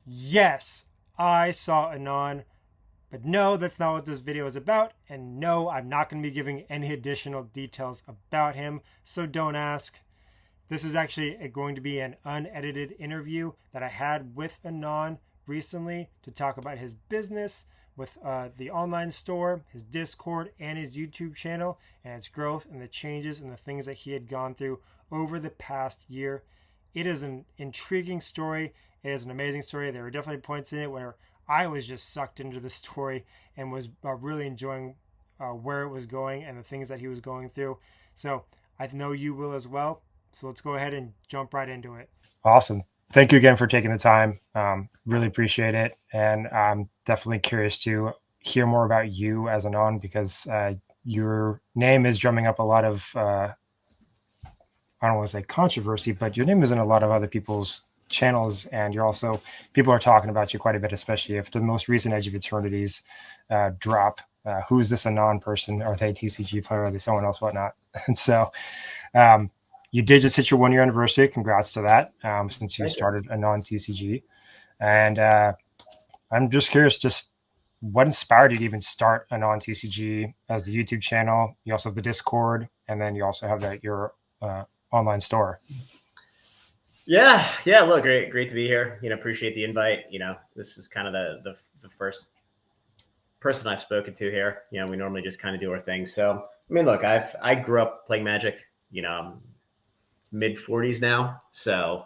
Yes, I saw Anon, but no, that's not what this video is about. And no, I'm not going to be giving any additional details about him, so don't ask. This is actually going to be an unedited interview that I had with Anon recently to talk about his business with the online store, his Discord, and his YouTube channel, and its growth and the changes and the things that he had gone through over the past year. It is an intriguing story. It is an amazing story. There were definitely points in it where I was just sucked into the story and was really enjoying where it was going and the things that he was going through. So I know you will as well. So let's go ahead and jump right into it. Awesome. Thank you again for taking the time. Really appreciate it. And I'm definitely curious to hear more about you as Anon because your name is drumming up a lot of, I don't want to say controversy, but your name is in a lot of other people's channels. And you're also, people are talking about you quite a bit, especially if the most recent Edge of Eternities drop. Who's this Anon person? Are they a TCG player? Are they someone else? Whatnot. And so, you did just hit your 1 year anniversary. Congrats to that. Since you started AnonTCG. And I'm just curious, just what inspired you to even start AnonTCG as the YouTube channel? You also have the Discord, and then you also have your online store. Yeah. Look, great to be here. Appreciate the invite. This is kind of the first person I've spoken to here. We normally just kind of do our thing. So, I mean, look, I grew up playing Magic. Mid 40s now. So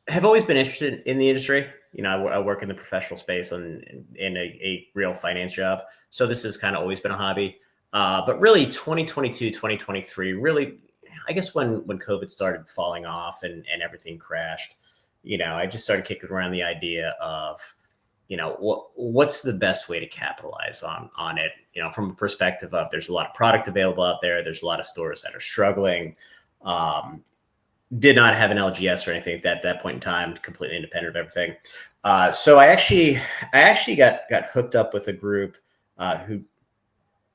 have always been interested in the industry. I work in the professional space in a real finance job. So this has kind of always been a hobby. But really 2022, 2023, really, I guess when COVID started falling off and everything crashed, I just started kicking around the idea of, what's the best way to capitalize on it, from a perspective of there's a lot of product available out there. There's a lot of stores that are struggling. Did not have an LGS or anything at that point in time, completely independent of everything. So I actually got hooked up with a group who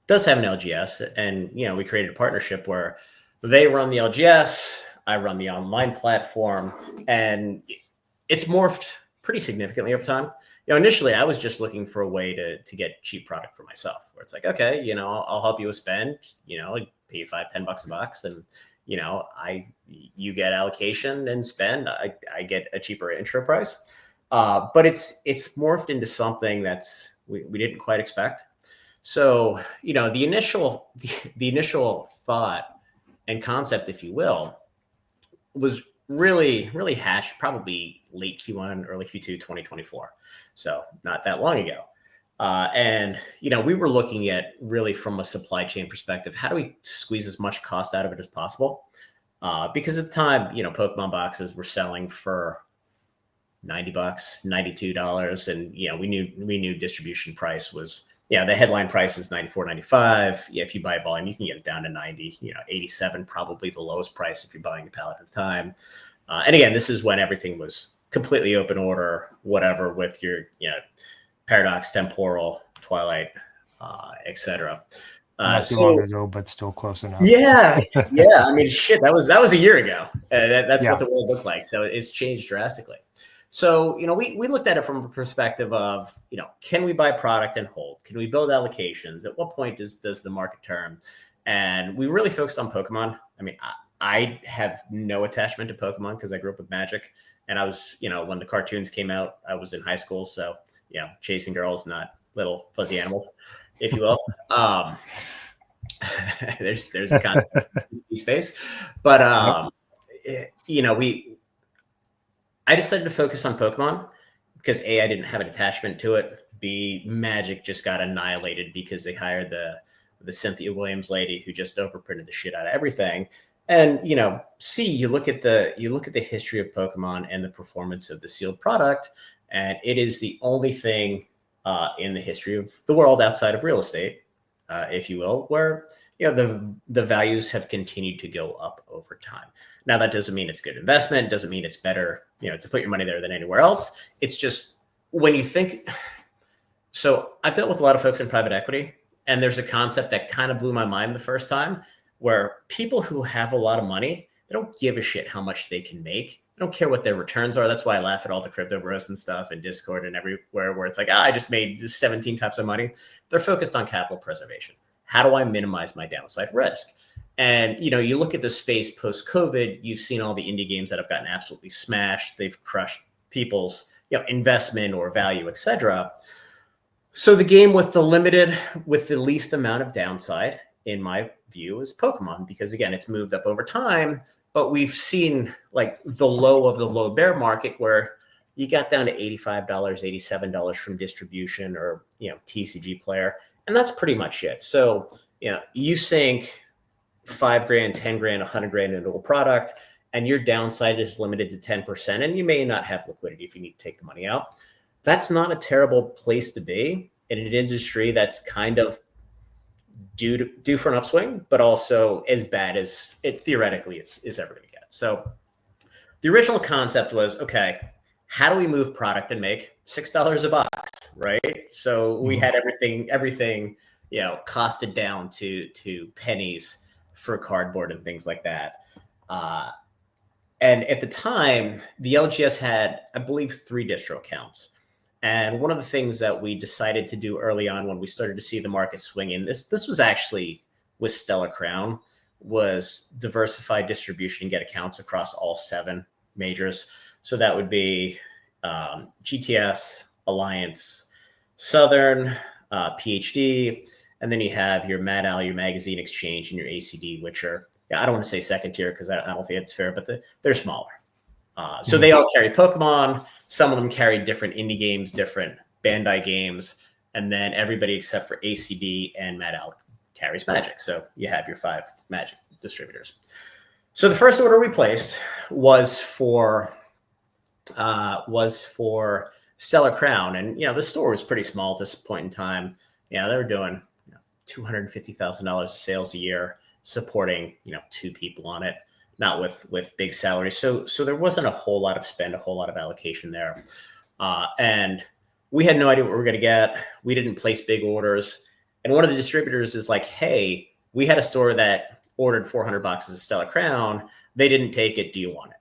does have an LGS, and we created a partnership where they run the LGS, I run the online platform, and it's morphed pretty significantly over time. Initially I was just looking for a way to get cheap product for myself, where it's like, okay, I'll help you with spend, like pay you $5-10 a box, and you get allocation and spend, I get a cheaper intro price. But it's morphed into something that's we didn't quite expect. So, the initial thought and concept, if you will, was really hatched probably late Q1, early Q2, 2024. So not that long ago. And, we were looking at really from a supply chain perspective, how do we squeeze as much cost out of it as possible? Because at the time, Pokemon boxes were selling for $90, $92. And, we knew distribution price was, the headline price is $94.95. If you buy volume, you can get it down to 90, 87, probably the lowest price if you're buying a pallet at a time. And again, this is when everything was completely open order, whatever, with your, Paradox, Temporal, Twilight, etc. Not too long ago, but still close enough. Yeah. I mean, shit, that was a year ago. That's what the world looked like. So it's changed drastically. So, we looked at it from a perspective of, can we buy product and hold? Can we build allocations? At what point does the market turn? And we really focused on Pokemon. I mean, I have no attachment to Pokemon because I grew up with Magic. And I was, when the cartoons came out, I was in high school. So, chasing girls, not little fuzzy animals, if you will. There's a concept of space. But, I decided to focus on Pokemon because A, I didn't have an attachment to it. B, Magic just got annihilated because they hired the Cynthia Williams lady who just overprinted the shit out of everything. And C, you look at the history of Pokemon and the performance of the sealed product, and it is the only thing in the history of the world outside of real estate, if you will, where the values have continued to go up over time. Now, that doesn't mean it's good investment. Doesn't mean it's better, to put your money there than anywhere else. It's just when you think. So I've dealt with a lot of folks in private equity, and there's a concept that kind of blew my mind the first time, where people who have a lot of money, they don't give a shit how much they can make. They don't care what their returns are. That's why I laugh at all the crypto bros and stuff and Discord and everywhere where it's like, I just made 17 types of money. They're focused on capital preservation. How do I minimize my downside risk? And, you look at the space post-COVID, you've seen all the indie games that have gotten absolutely smashed. They've crushed people's, investment or value, et cetera. So the game with the least amount of downside, in my view, is Pokemon, because again, it's moved up over time, but we've seen like the low of the low bear market where you got down to $85, $87 from distribution or, TCG player. And that's pretty much it. So, you sink $5,000, $10,000, $100,000 into a product, and your downside is limited to 10%, and you may not have liquidity if you need to take the money out. That's not a terrible place to be in an industry that's kind of due for an upswing, but also as bad as it theoretically is ever going to get. So the original concept was, okay, how do we move product and make $6 a box, right? So we had everything, costed down to pennies for cardboard and things like that. And at the time, the LGS had, I believe, 3 distro accounts. And one of the things that we decided to do early on when we started to see the market swing in, this was actually with Stellar Crown, was diversify distribution and get accounts across all 7 majors. So that would be GTS, Alliance, Southern, PhD, and then you have your Mad Owl, your Magazine Exchange, and your ACD, which are, I don't want to say second tier because I don't think it's fair, but they're smaller. So they all carry Pokemon. Some of them carry different indie games, different Bandai games, and then everybody except for ACB and Mad Owl carries Magic. So you have your 5 Magic distributors. So the first order we placed was for Stellar Crown, and the store was pretty small at this point in time. They were doing $250,000 of sales a year, supporting 2 people on it, not with big salaries. So there wasn't a whole lot of spend, a whole lot of allocation there, and we had no idea what we were going to get. We didn't place big orders, and one of the distributors is like, "Hey, we had a store that ordered 400 boxes of Stellar Crown. They didn't take it. Do you want it?"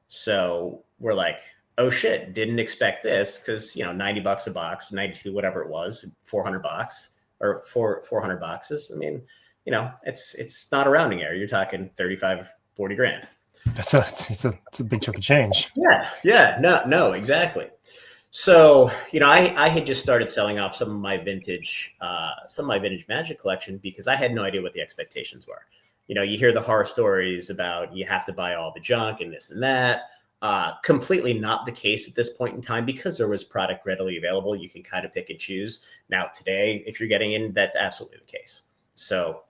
So we're like, "Oh shit! Didn't expect this," because $90 a box, 92 whatever it was, 400 box or 400 boxes. I mean, it's not a rounding error. You're talking 35, 40 grand. It's a big chunk of change. Yeah. No, exactly. So, I had just started selling off some of my vintage Magic collection because I had no idea what the expectations were. You hear the horror stories about you have to buy all the junk and this and that. Completely not the case at this point in time because there was product readily available. You can kind of pick and choose. Now today, if you're getting in, that's absolutely the case. So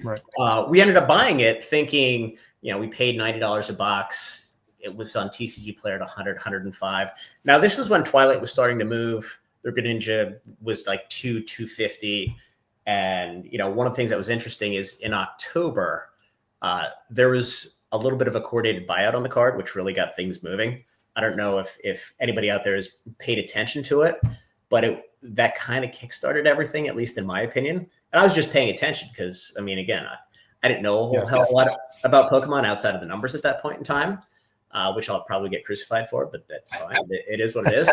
right. We ended up buying it thinking, we paid $90 a box. It was on TCG Player at 100, 105. Now this is when Twilight was starting to move. Their Greninja was like $250. And, one of the things that was interesting is in October, there was a little bit of a coordinated buyout on the card, which really got things moving. I don't know if anybody out there has paid attention to it, but that kind of kickstarted everything, at least in my opinion. And I was just paying attention because, again, I didn't know a whole hell of a lot about Pokemon outside of the numbers at that point in time, which I'll probably get crucified for, but that's fine. It is what it is.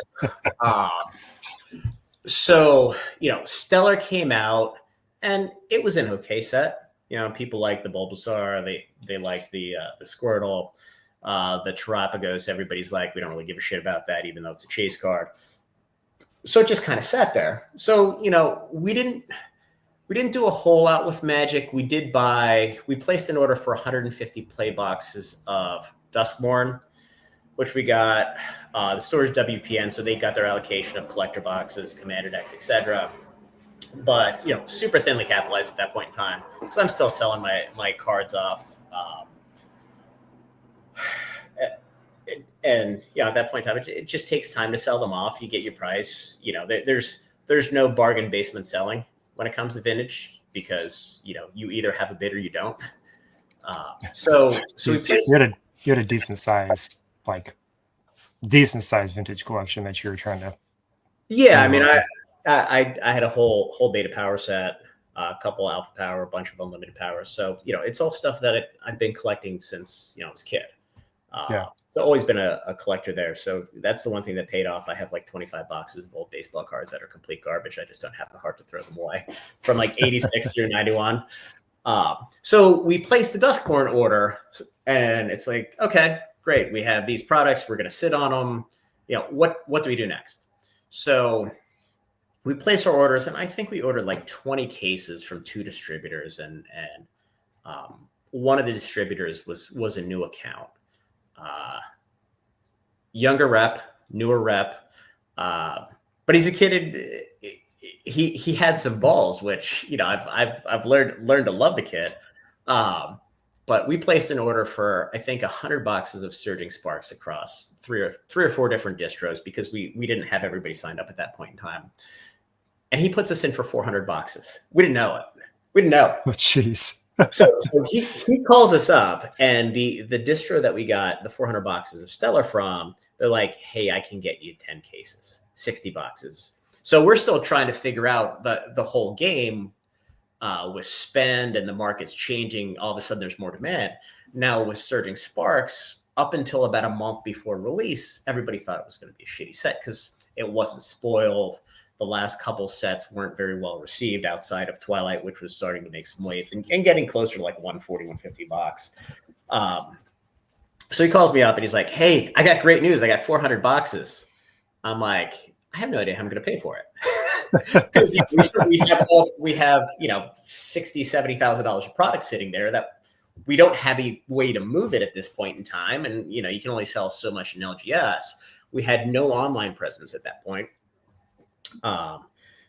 So, Stellar came out and it was an okay set. People like the Bulbasaur, they like the Squirtle, the Terapagos. Everybody's like, we don't really give a shit about that, even though it's a chase card. So it just kind of sat there. So, we didn't do a whole lot with Magic. We placed an order for 150 play boxes of Duskmorn, which we got the store's WPN, so they got their allocation of collector boxes, Commander decks, etc. But super thinly capitalized at that point in time, because I'm still selling my cards off. And at that point in time, it just takes time to sell them off. You get your price. There's no bargain basement selling when it comes to vintage because you either have a bid or you don't. So you had a decent size vintage collection that you were trying to. Yeah, I had a whole beta power set, a couple alpha power, a bunch of unlimited power. So it's all stuff that I've been collecting since I was a kid. always been a collector there. So that's the one thing that paid off. I have like 25 boxes of old baseball cards that are complete garbage. I just don't have the heart to throw them away from like 86 through 91. So we placed the Duskborn order, and it's like, okay, great. We have these products. We're going to sit on them. You know, what do we do next? So we placed our orders, and I think we ordered like 20 cases from 2 distributors, and one of the distributors was a new account, younger rep, newer rep, but he's a kid. He had some balls, which, you know, I've learned to love the kid. But we placed an order for, I think, 100 boxes of Surging Sparks across three or four different distros, because we didn't have everybody signed up at that point in time. And he puts us in for 400 boxes. We didn't know it. We didn't know. Oh, jeez. So he calls us up, and the distro that we got the 400 boxes of Stellar from, they're like, hey, I can get you 10 cases, 60 boxes. So we're still trying to figure out the whole game with spend and the market's changing. All of a sudden there's more demand. Now with Surging Sparks, up until about a month before release, everybody thought it was going to be a shitty set because it wasn't spoiled. The last couple sets weren't very well received outside of Twilight, which was starting to make some waves and getting closer to like 140, 150 bucks. So he calls me up and he's like, hey, I got great news. I got 400 boxes. I'm like, I have no idea how I'm going to pay for it. Because we have, you know, $60,000, $70,000 of product sitting there that we don't have a way to move it at this point in time. And, you know, you can only sell so much in LGS. We had no online presence at that point.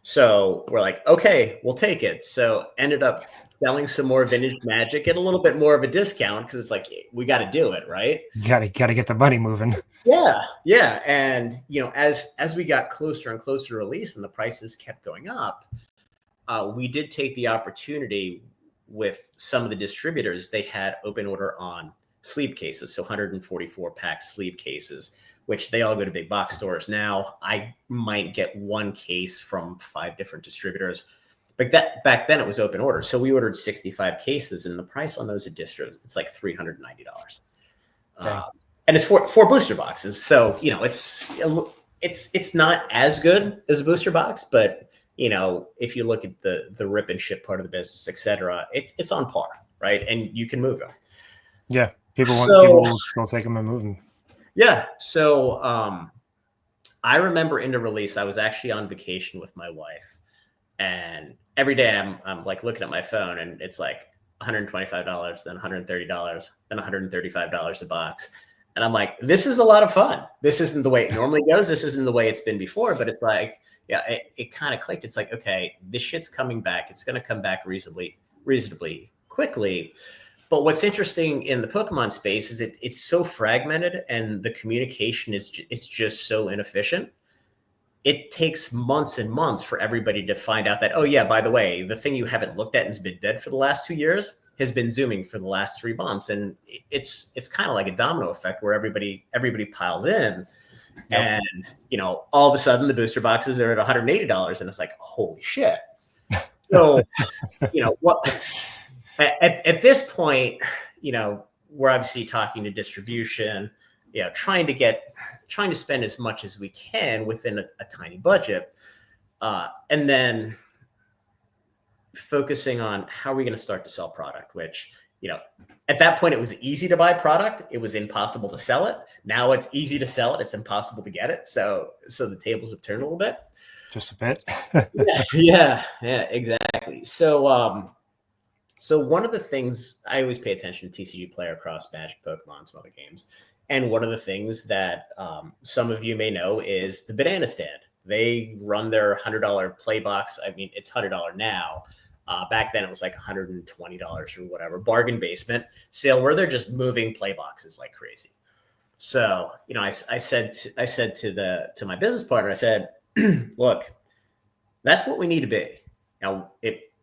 So we're like, okay, we'll take it. So ended up selling some more vintage Magic at a little bit more of a discount, because it's like, we got to do it, right? You gotta get the money moving. Yeah. And, you know, as we got closer and closer to release and the prices kept going up, we did take the opportunity with some of the distributors. They had open order on sleeve cases, so 144 pack sleeve cases, which they all go to big box stores now. I might get one case from 5 different distributors, but that back then it was open order. So we ordered 65 cases, and the price on those at distros, it's like $390. And it's four booster boxes. So, you know, it's not as good as a booster box, but, you know, if you look at the rip and ship part of the business, et cetera, it's on par, right? And you can move them. Yeah. People will still take them and move them. Yeah. So I remember into release, I was actually on vacation with my wife, and every day I'm like looking at my phone, and it's like $125, then $130, then $135 a box. And I'm like, this is a lot of fun. This isn't the way it normally goes. This isn't the way it's been before, but it's like, yeah, it kind of clicked. It's like, okay, this shit's coming back. It's going to come back reasonably quickly. But what's interesting in the Pokemon space is it's so fragmented, and the communication is just so inefficient. It takes months and months for everybody to find out that, oh yeah, by the way, the thing you haven't looked at and has been dead for the last 2 years has been zooming for the last 3 months. And it's kind of like a domino effect where everybody piles in. Yep. And, you know, all of a sudden the booster boxes are at $180, and it's like, holy shit. So, you know, at this point, you know, we're obviously talking to distribution, you know, trying to spend as much as we can within a tiny budget. And then focusing on how are we going to start to sell product, which, you know, at that point it was easy to buy product. It was impossible to sell it. Now it's easy to sell it. It's impossible to get it. So the tables have turned a little bit. Just a bit. Yeah, exactly. So one of the things I always pay attention to TCG player across Magic, Pokemon, some other games. And one of the things that some of you may know is the Banana Stand. They run their $100 play box. I mean, it's $100 now. Back then it was like $120 or whatever, bargain basement sale where they're just moving play boxes like crazy. So, you know, I said to my business partner, I said, look, that's what we need to be. Now,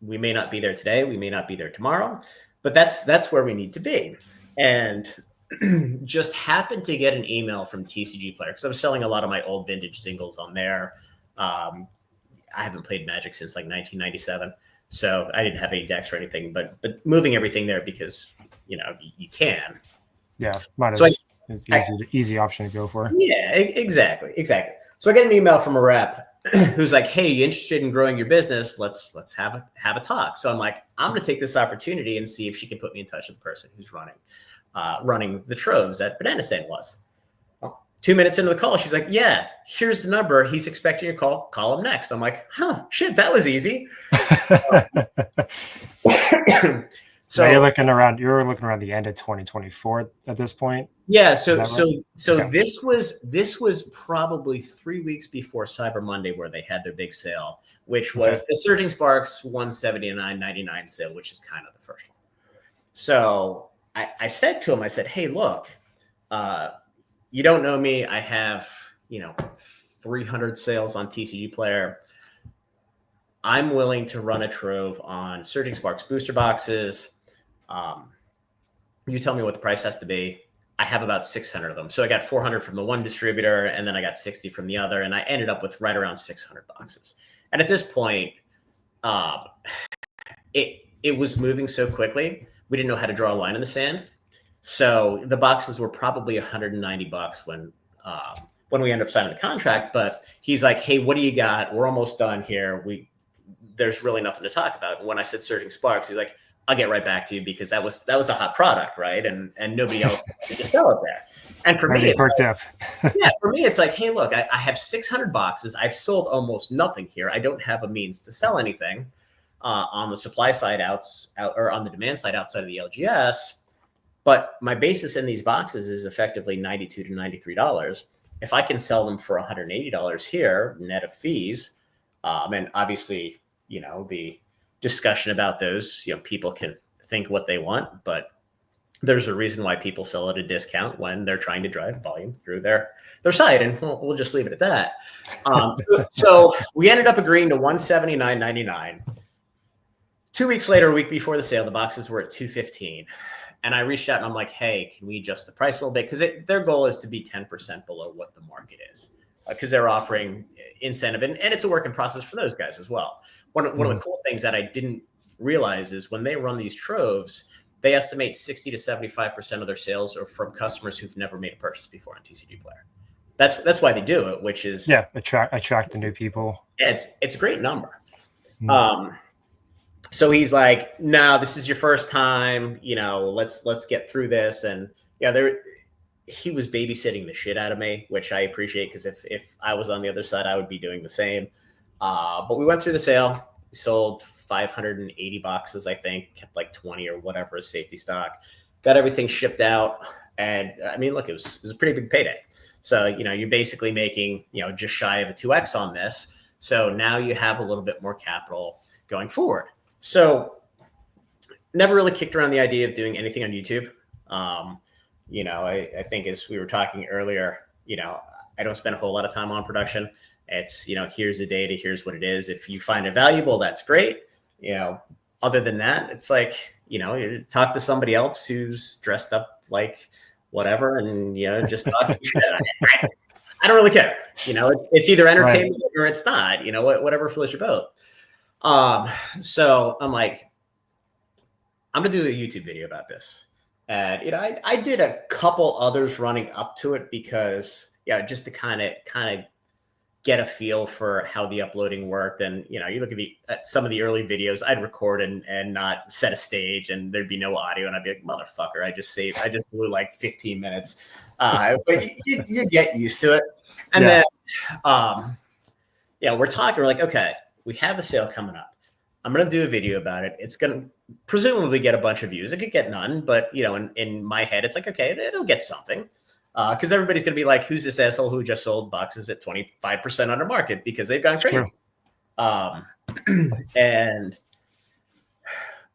we may not be there today, we may not be there tomorrow, but that's where we need to be. And just happened to get an email from TCG Player, because I was selling a lot of my old vintage singles on there. I haven't played Magic since like 1997, so I didn't have any decks or anything, but moving everything there because, you know, you can. Yeah. Easy option to go for. Yeah, exactly. So I get an email from a rep who's like, "Hey, you interested in growing your business? Let's have a talk." So I'm like, I'm going to take this opportunity and see if she can put me in touch with the person who's running the troves that Banana Stand was. Well, 2 minutes into the call, she's like, "Yeah, here's the number. He's expecting your call. Call him next." I'm like, "Huh, shit, that was easy." So you're looking around the end of 2024 at this point. Yeah. So right? Okay. this was probably 3 weeks before Cyber Monday where they had their big sale, which was the Surging Sparks $179.99 sale, which is kind of the first one. So I said to him, I said, "Hey, look, you don't know me. I have 300 sales on TCG Player. I'm willing to run a trove on Surging Sparks booster boxes. You tell me what the price has to be. I have about 600 of them. So I got 400 from the one distributor, and then I got 60 from the other, and I ended up with right around 600 boxes. And at this point, it was moving so quickly, we didn't know how to draw a line in the sand. So the boxes were probably $190 when we ended up signing the contract. But he's like, "Hey, what do you got? We're almost done here. There's really nothing to talk about." And when I said Surging Sparks, he's like, "I'll get right back to you," because that was a hot product, right? And nobody else could just sell it there. And for me, it's like, "Hey, look, I have 600 boxes. I've sold almost nothing here. I don't have a means to sell anything on the supply side or on the demand side outside of the LGS. But my basis in these boxes is effectively $92 to $93. If I can sell them for $180 here, net of fees, and obviously, the discussion about those, people can think what they want, but there's a reason why people sell at a discount when they're trying to drive volume through their site, and we'll just leave it at that. So we ended up agreeing to $179.99. 2 weeks later, a week before the sale, the boxes were at $215. And I reached out and I'm like, "Hey, can we adjust the price a little bit?" Because their goal is to be 10% below what the market is, because they're offering incentive, and it's a working process for those guys as well. One of the cool things that I didn't realize is when they run these troves, they estimate 60 to 75% of their sales are from customers who've never made a purchase before on TCG Player. That's why they do it, which is attract the new people. Yeah, it's a great number. So he's like, "No, this is your first time. Let's get through this." And he was babysitting the shit out of me, which I appreciate, because if I was on the other side, I would be doing the same. But we went through the sale. We sold 580 boxes, I think, kept like 20 or whatever as safety stock. Got everything shipped out, and I mean, look, it was a pretty big payday. So you're basically making just shy of a 2x on this. So now you have a little bit more capital going forward. So never really kicked around the idea of doing anything on YouTube. I think as we were talking earlier, I don't spend a whole lot of time on production. It's, here's the data, here's what it is. If you find it valuable, that's great. Other than that, it's like, you talk to somebody else who's dressed up like whatever, and, just talk shit. I don't really care. It's either entertainment or it's not, whatever floats your boat. So I'm like, I'm going to do a YouTube video about this. And, I did a couple others running up to it because, just to kind of get a feel for how the uploading worked. And, you look at some of the early videos, I'd record and not set a stage, and there'd be no audio. And I'd be like, "Motherfucker, I just blew like 15 minutes. But you get used to it. And then, we're talking, we're like, okay, we have the sale coming up. I'm going to do a video about it. It's going to presumably get a bunch of views. It could get none, but in my head, it's like, okay, it'll get something. Because everybody's going to be like, "Who's this asshole who just sold boxes at 25% under market because they've gone crazy?" And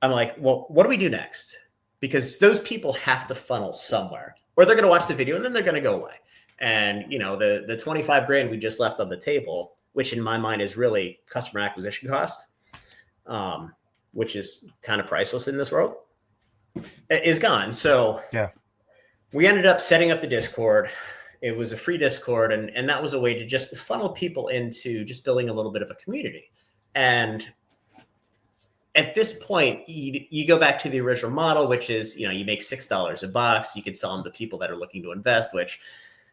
I'm like, well, what do we do next? Because those people have to funnel somewhere, or they're going to watch the video and then they're going to go away. And, the 25 grand we just left on the table, which in my mind is really customer acquisition cost, which is kind of priceless in this world, is gone. So we ended up setting up the Discord. It was a free Discord, and that was a way to just funnel people into just building a little bit of a community. And at this point, you go back to the original model, which is, you make $6 a box. You can sell them to people that are looking to invest, which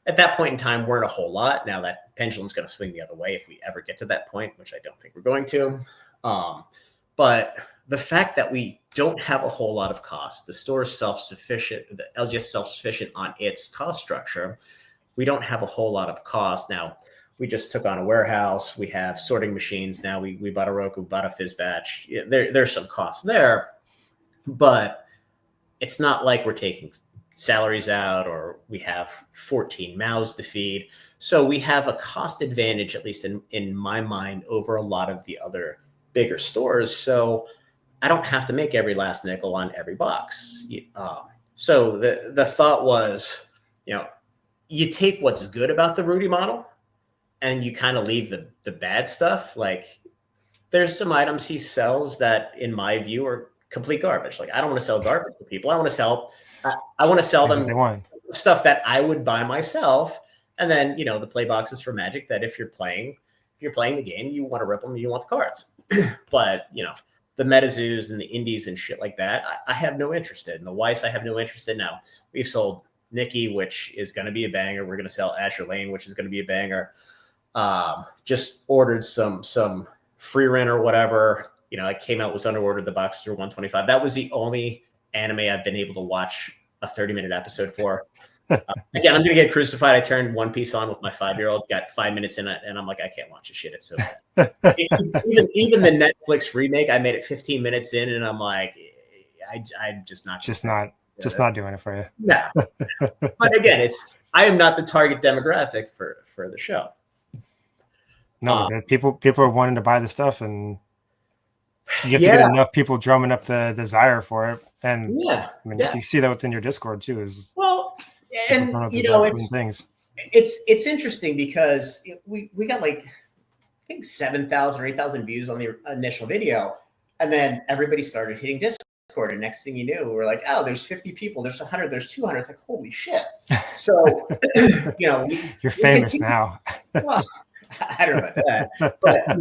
at that point in time weren't a whole lot. Now that pendulum's going to swing the other way if we ever get to that point, which I don't think we're going to. But the fact that we don't have a whole lot of cost, the store is self-sufficient, the LGS is self-sufficient on its cost structure. We don't have a whole lot of cost. Now, we just took on a warehouse. We have sorting machines. Now we bought a Roku, bought a fizz batch. There's some costs there, but it's not like we're taking salaries out or we have 14 mouths to feed. So we have a cost advantage, at least in my mind, over a lot of the other bigger stores. So I don't have to make every last nickel on every box. So the thought was, you take what's good about the Rudy model and you kind of leave the bad stuff. Like there's some items he sells that in my view are complete garbage. Like I don't want to sell garbage to people. I want to sell them stuff that I would buy myself. And then, the play boxes for Magic that if you're playing the game, you want to rip them, you want the cards. But, the MetaZoos and the Indies and shit like that, I have no interest in. The Weiss I have no interest in now. We've sold Nikki, which is going to be a banger. We're going to sell Azure Lane, which is going to be a banger. Just ordered some free rent or whatever. I came out, was underordered the box through 125. That was the only anime I've been able to watch a 30-minute episode for. Again, I'm going to get crucified. I turned One Piece on with my 5-year-old, got 5 minutes in it, and I'm like, I can't watch this shit. It's so bad. even the Netflix remake, I made it 15 minutes in, and I'm like, I'm just not doing it for you. No. But again, I am not the target demographic for the show. No, people are wanting to buy the stuff, and you have to get enough people drumming up the desire for it. And you see that within your Discord too. It's interesting because we got like I think 7,000 or 8,000 views on the initial video, and then everybody started hitting Discord, and next thing you knew, we're like, oh, there's 50 people, there's 100, there's 200. It's like, holy shit! So you're famous now. Well, I don't know about that, but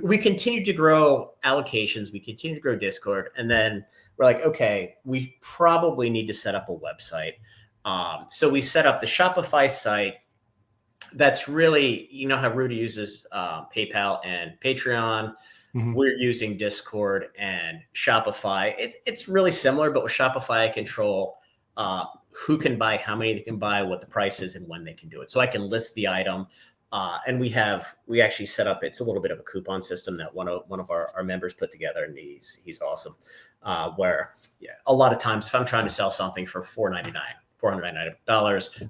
we continue to grow allocations, we continue to grow Discord, and then we're like, okay, we probably need to set up a website. So we set up the Shopify site. That's really, how Rudy uses PayPal and Patreon. Mm-hmm. We're using Discord and Shopify. It's really similar, but with Shopify, I control who can buy, how many they can buy, what the price is, and when they can do it. So I can list the item. And we actually set up, it's a little bit of a coupon system that one of our members put together, and he's awesome. Where a lot of times if I'm trying to sell something for $499,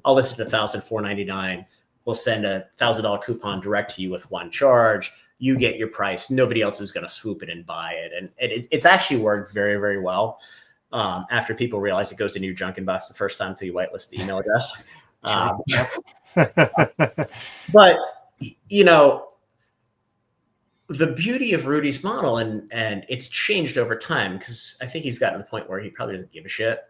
I'll list it at $1,499. We'll send a $1,000 coupon direct to you with one charge. You get your price. Nobody else is going to swoop it and buy it. And it's actually worked very, very well. After people realize it goes in your junk inbox the first time until you whitelist the email address. But the beauty of Rudy's model, and it's changed over time, because I think he's gotten to the point where he probably doesn't give a shit.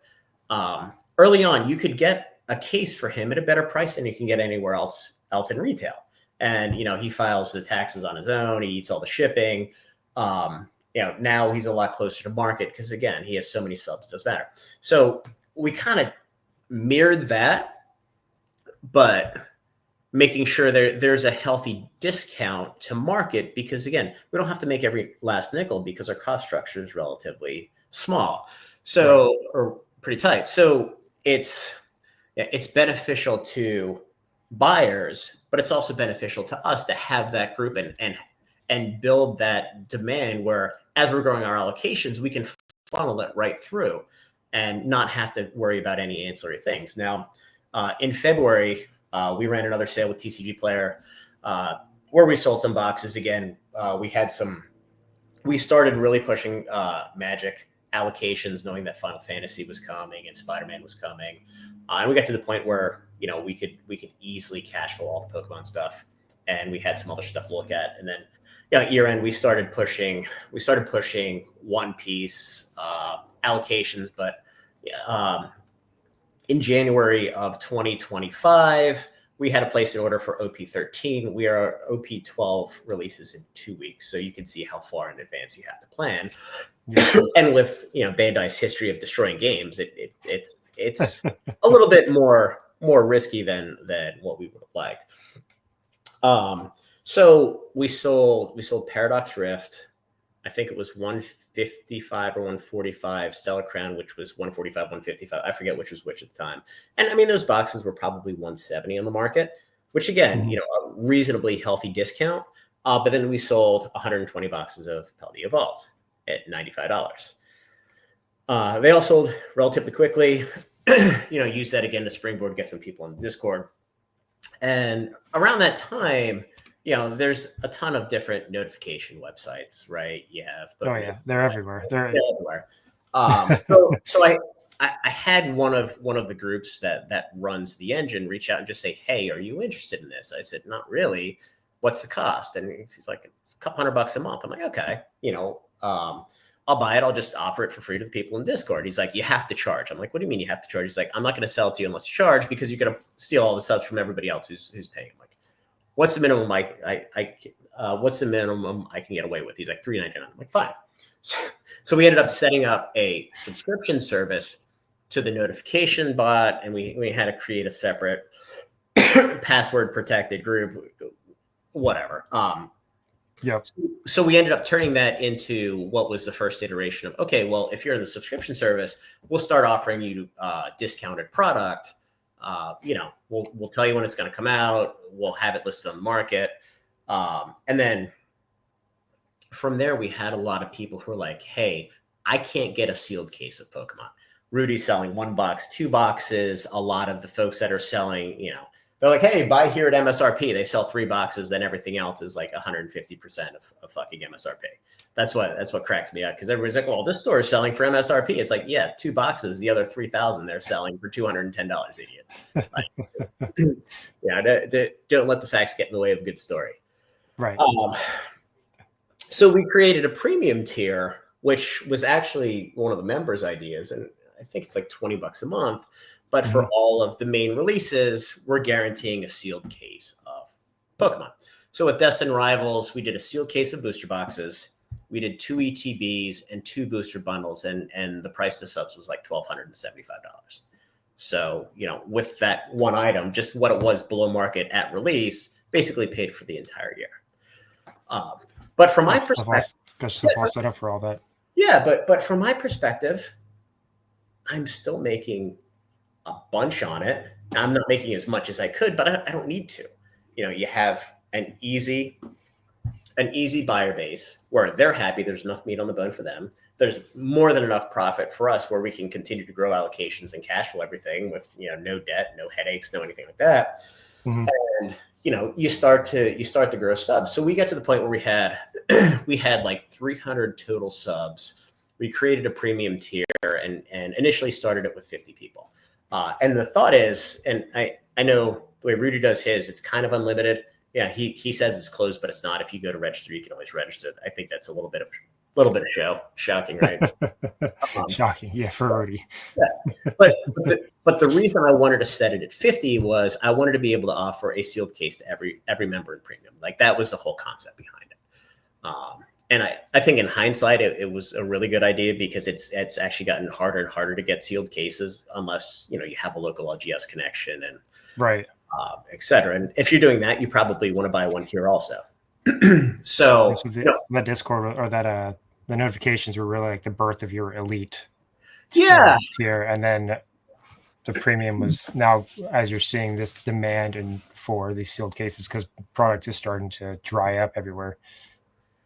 Early on, you could get a case for him at a better price than you can get anywhere else in retail. And he files the taxes on his own. He eats all the shipping. Now he's a lot closer to market because, again, he has so many subs, it doesn't matter. So we kind of mirrored that, but making sure there's a healthy discount to market, because, again, we don't have to make every last nickel because our cost structure is relatively small, or pretty tight. So it's beneficial to buyers, but it's also beneficial to us to have that group and build that demand where, as we're growing our allocations, we can funnel it right through and not have to worry about any ancillary things. Now, in February, we ran another sale with TCG Player where we sold some boxes. Again, we started really pushing Magic allocations, knowing that Final Fantasy was coming and Spider-Man was coming. And we got to the point where, we could easily cash flow all the Pokemon stuff, and we had some other stuff to look at. And then, year end, we started pushing One Piece allocations. But in January of 2025, we had to place an order for OP13. We are OP12 releases in 2 weeks. So you can see how far in advance you have to plan. Yeah. And with, Bandai's history of destroying games, it's a little bit more risky than what we would have liked. So we sold Paradox Rift. I think it was 155 or 145, Stellar Crown, which was 145, 155. I forget which was which at the time. And I mean, those boxes were probably 170 on the market, which again, a reasonably healthy discount. But then we sold 120 boxes of Paldea Evolved at $95. They all sold relatively quickly. Use that again to springboard, get some people on the Discord. And around that time, there's a ton of different notification websites, right? You have they're everywhere. They're everywhere. So I had one of the groups that runs the engine reach out and just say, "Hey, are you interested in this?" I said, "Not really. What's the cost?" And he's like, "It's a couple $100 a month." I'm like, "Okay, I'll buy it. I'll just offer it for free to the people in Discord." He's like, "You have to charge." I'm like, "What do you mean you have to charge?" He's like, "I'm not going to sell it to you unless you charge because you're going to steal all the subs from everybody else who's paying." I'm like, "What's the minimum what's the minimum I can get away with?" He's like, $3.99. I'm like, "Fine." So we ended up setting up a subscription service to the notification bot, and we had to create a separate password protected group, whatever. Yep. So we ended up turning that into what was the first iteration of, okay, well, if you're in the subscription service, we'll start offering you discounted product. We'll tell you when it's going to come out. We'll have it listed on the market. And then from there, we had a lot of people who were like, "Hey, I can't get a sealed case of Pokemon." Rudy's selling 1 box, 2 boxes. A lot of the folks that are selling, they're like, "Hey, buy here at MSRP." They sell 3 boxes, then everything else is like 150% of fucking MSRP. That's what cracks me up, because everybody's like, "Well, this store is selling for MSRP." It's like, yeah, 2 boxes, the other 3,000 they're selling for $210, idiot. Don't let the facts get in the way of a good story. Right. So we created a premium tier, which was actually one of the members' ideas, and I think it's like $20 a month. But for all of the main releases, we're guaranteeing a sealed case of Pokemon. So with Destined Rivals, we did a sealed case of booster boxes. We did 2 ETBs and 2 booster bundles, and the price to subs was like $1,275. So, with that one item, just what it was below market at release, basically paid for the entire year. But from my perspective, all set up for all that. Yeah, but from my perspective, I'm still making a bunch on it. I'm not making as much as I could, but I don't need to. You have an easy buyer base where they're happy. There's enough meat on the bone for them. There's more than enough profit for us where we can continue to grow allocations and cash flow everything with, no debt, no headaches, no anything like that. And, you start to grow subs. So we got to the point where we had like 300 total subs. We created a premium tier and initially started it with 50 people. And the thought is, and I know the way Rudy does his, it's kind of unlimited. Yeah, he says it's closed, but it's not. If you go to register, you can always register. I think that's a little bit of shocking, right? Shocking, yeah, for Rudy. Yeah. But the reason I wanted to set it at 50 was I wanted to be able to offer a sealed case to every member in premium. Like, that was the whole concept behind it. And I think in hindsight, it was a really good idea, because it's actually gotten harder and harder to get sealed cases unless you have a local LGS connection and right. Et cetera. And if you're doing that, you probably want to buy one here also. So the Discord or that the notifications were really like the birth of your elite tier, and then the premium was now, as you're seeing this demand and for these sealed cases, because product is starting to dry up everywhere.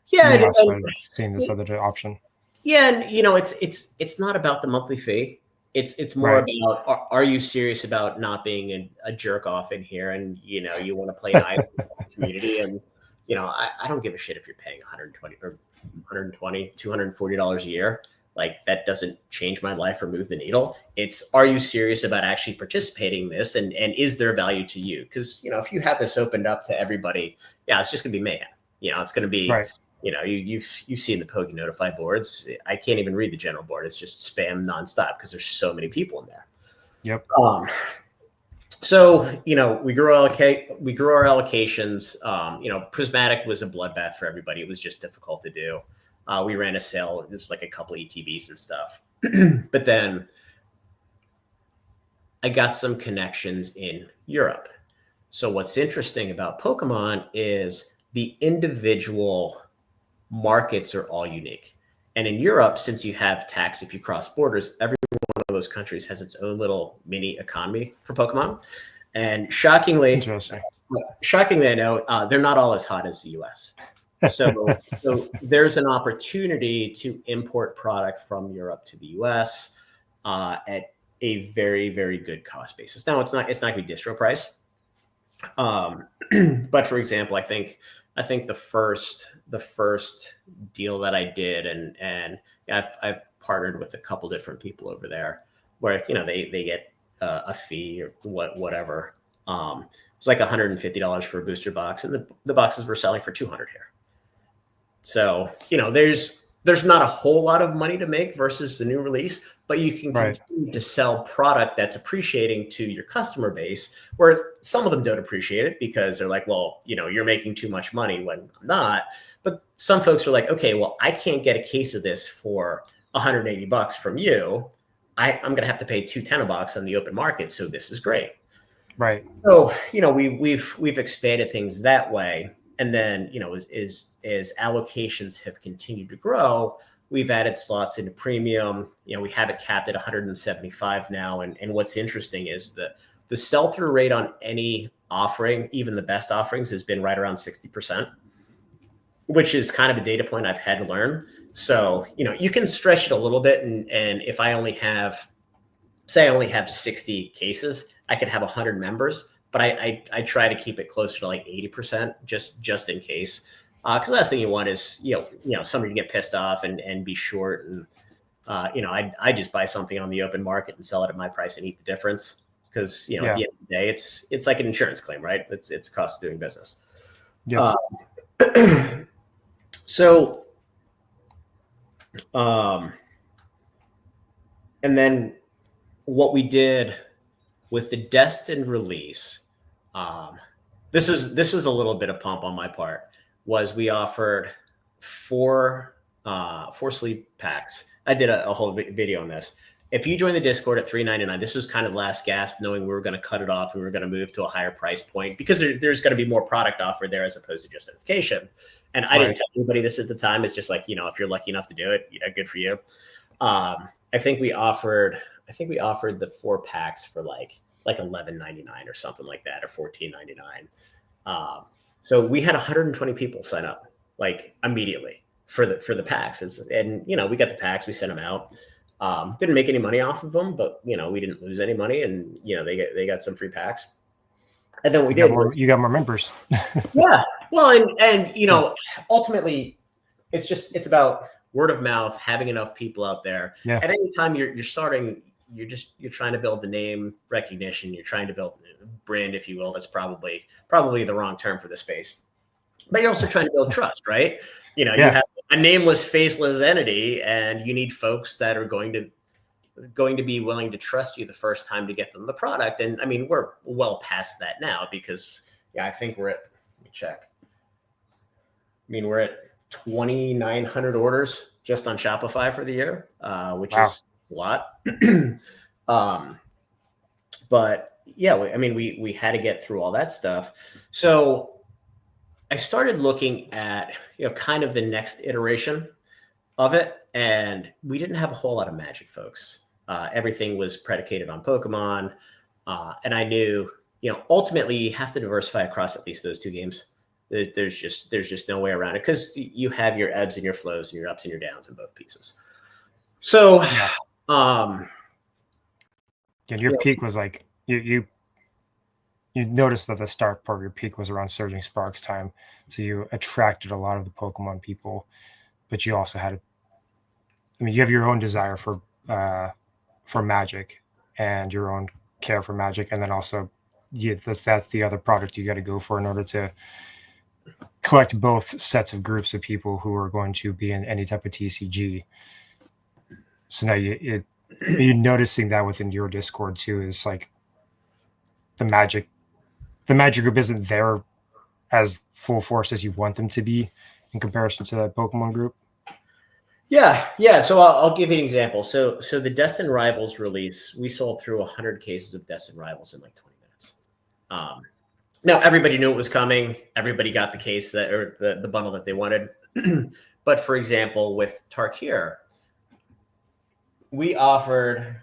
Yeah, seeing this other option. Yeah, and it's not about the monthly fee. It's more about, are you serious about not being a jerk off in here, and you want to play nice with the community, and I don't give a shit if you're paying $240 a year. Like, that doesn't change my life or move the needle. It's, are you serious about actually participating in this, and is there value to you? Because if you have this opened up to everybody, it's just gonna be mayhem. It's gonna be you've seen the Poke Notify boards. I can't even read the general board. It's just spam nonstop because there's so many people in there. Yep. So, we grew our allocations. Prismatic was a bloodbath for everybody. It was just difficult to do. We ran a sale. It was like a couple ETBs and stuff. But then I got some connections in Europe. So what's interesting about Pokemon is the individual markets are all unique. And in Europe, since you have tax if you cross borders, every one of those countries has its own little mini economy for Pokemon. And shockingly, I know they're not all as hot as the US. So there's an opportunity to import product from Europe to the US at a very, very good cost basis. Now it's not going to be distro price. But for example, I think the first deal that I did, and I've partnered with a couple different people over there where, they get a fee or whatever. It's like $150 for a booster box, and the boxes were selling for $200 here. So, there's not a whole lot of money to make versus the new release, but you can continue to sell product that's appreciating to your customer base, where some of them don't appreciate it because they're like, well, you're making too much money when I'm not. But some folks are like, okay, well, I can't get a case of this for $180 from you. I'm going to have to pay $210 a box on the open market. So this is great. Right. So, we've expanded things that way. And then, as allocations have continued to grow, we've added slots into premium. We have it capped at 175 now. And what's interesting is the sell-through rate on any offering, even the best offerings, has been right around 60%, which is kind of a data point I've had to learn. So, you can stretch it a little bit. And if I only have 60 cases, I could have 100 members. But I try to keep it closer to like 80%, just in case. Because the last thing you want is somebody to get pissed off and be short. And I just buy something on the open market and sell it at my price and eat the difference. Because at the end of the day, it's like an insurance claim, right? It's a cost of doing business. Yeah. So, and then what we did with the destined release, this was a little bit of pump on my part, was we offered four sleeve packs. I did a whole video on this. If you join the Discord at $3.99, this was kind of last gasp, knowing we were going to cut it off and we were going to move to a higher price point because there's going to be more product offered there as opposed to just notification. And I didn't tell anybody this at the time. It's just like, if you're lucky enough to do it, good for you. I think we offered the 4 packs for like $11.99 or something like that, or $14.99. So we had 120 people sign up like immediately for the packs. And we got the packs, we sent them out. Didn't make any money off of them, but we didn't lose any money, and they got some free packs. And then you got more members. Yeah. Well, and ultimately it's about word of mouth, having enough people out there. Yeah. At any time you're starting, you're trying to build the name recognition. You're trying to build brand, if you will. That's probably the wrong term for the space. But you're also trying to build trust, right? You have a nameless, faceless entity, and you need folks that are going to be willing to trust you the first time to get them the product. And I mean, we're well past that now because I think we're at, let me check. I mean, we're at 2,900 orders just on Shopify for the year, which is a lot. But yeah, we had to get through all that stuff. So I started looking at, kind of the next iteration of it. And we didn't have a whole lot of Magic folks. Everything was predicated on Pokemon. And I knew, ultimately you have to diversify across at least those 2 games. There's just no way around it because you have your ebbs and your flows and your ups and your downs in both pieces. So, and your peak was like, you noticed that the start part of your peak was around Surging Sparks time. So you attracted a lot of the Pokemon people, but you also had, you have your own desire for Magic and your own care for Magic. And then also that's the other product you got to go for in order to collect both sets of groups of people who are going to be in any type of TCG. So now you're noticing that within your Discord too, is like the Magic group isn't there as full force as you want them to be in comparison to the Pokemon group? Yeah. So I'll give you an example. So the Destined Rivals release, we sold through 100 cases of Destined Rivals in like 20 minutes. Now everybody knew it was coming. Everybody got the case that, or the bundle that they wanted. But for example, with Tarkir, we offered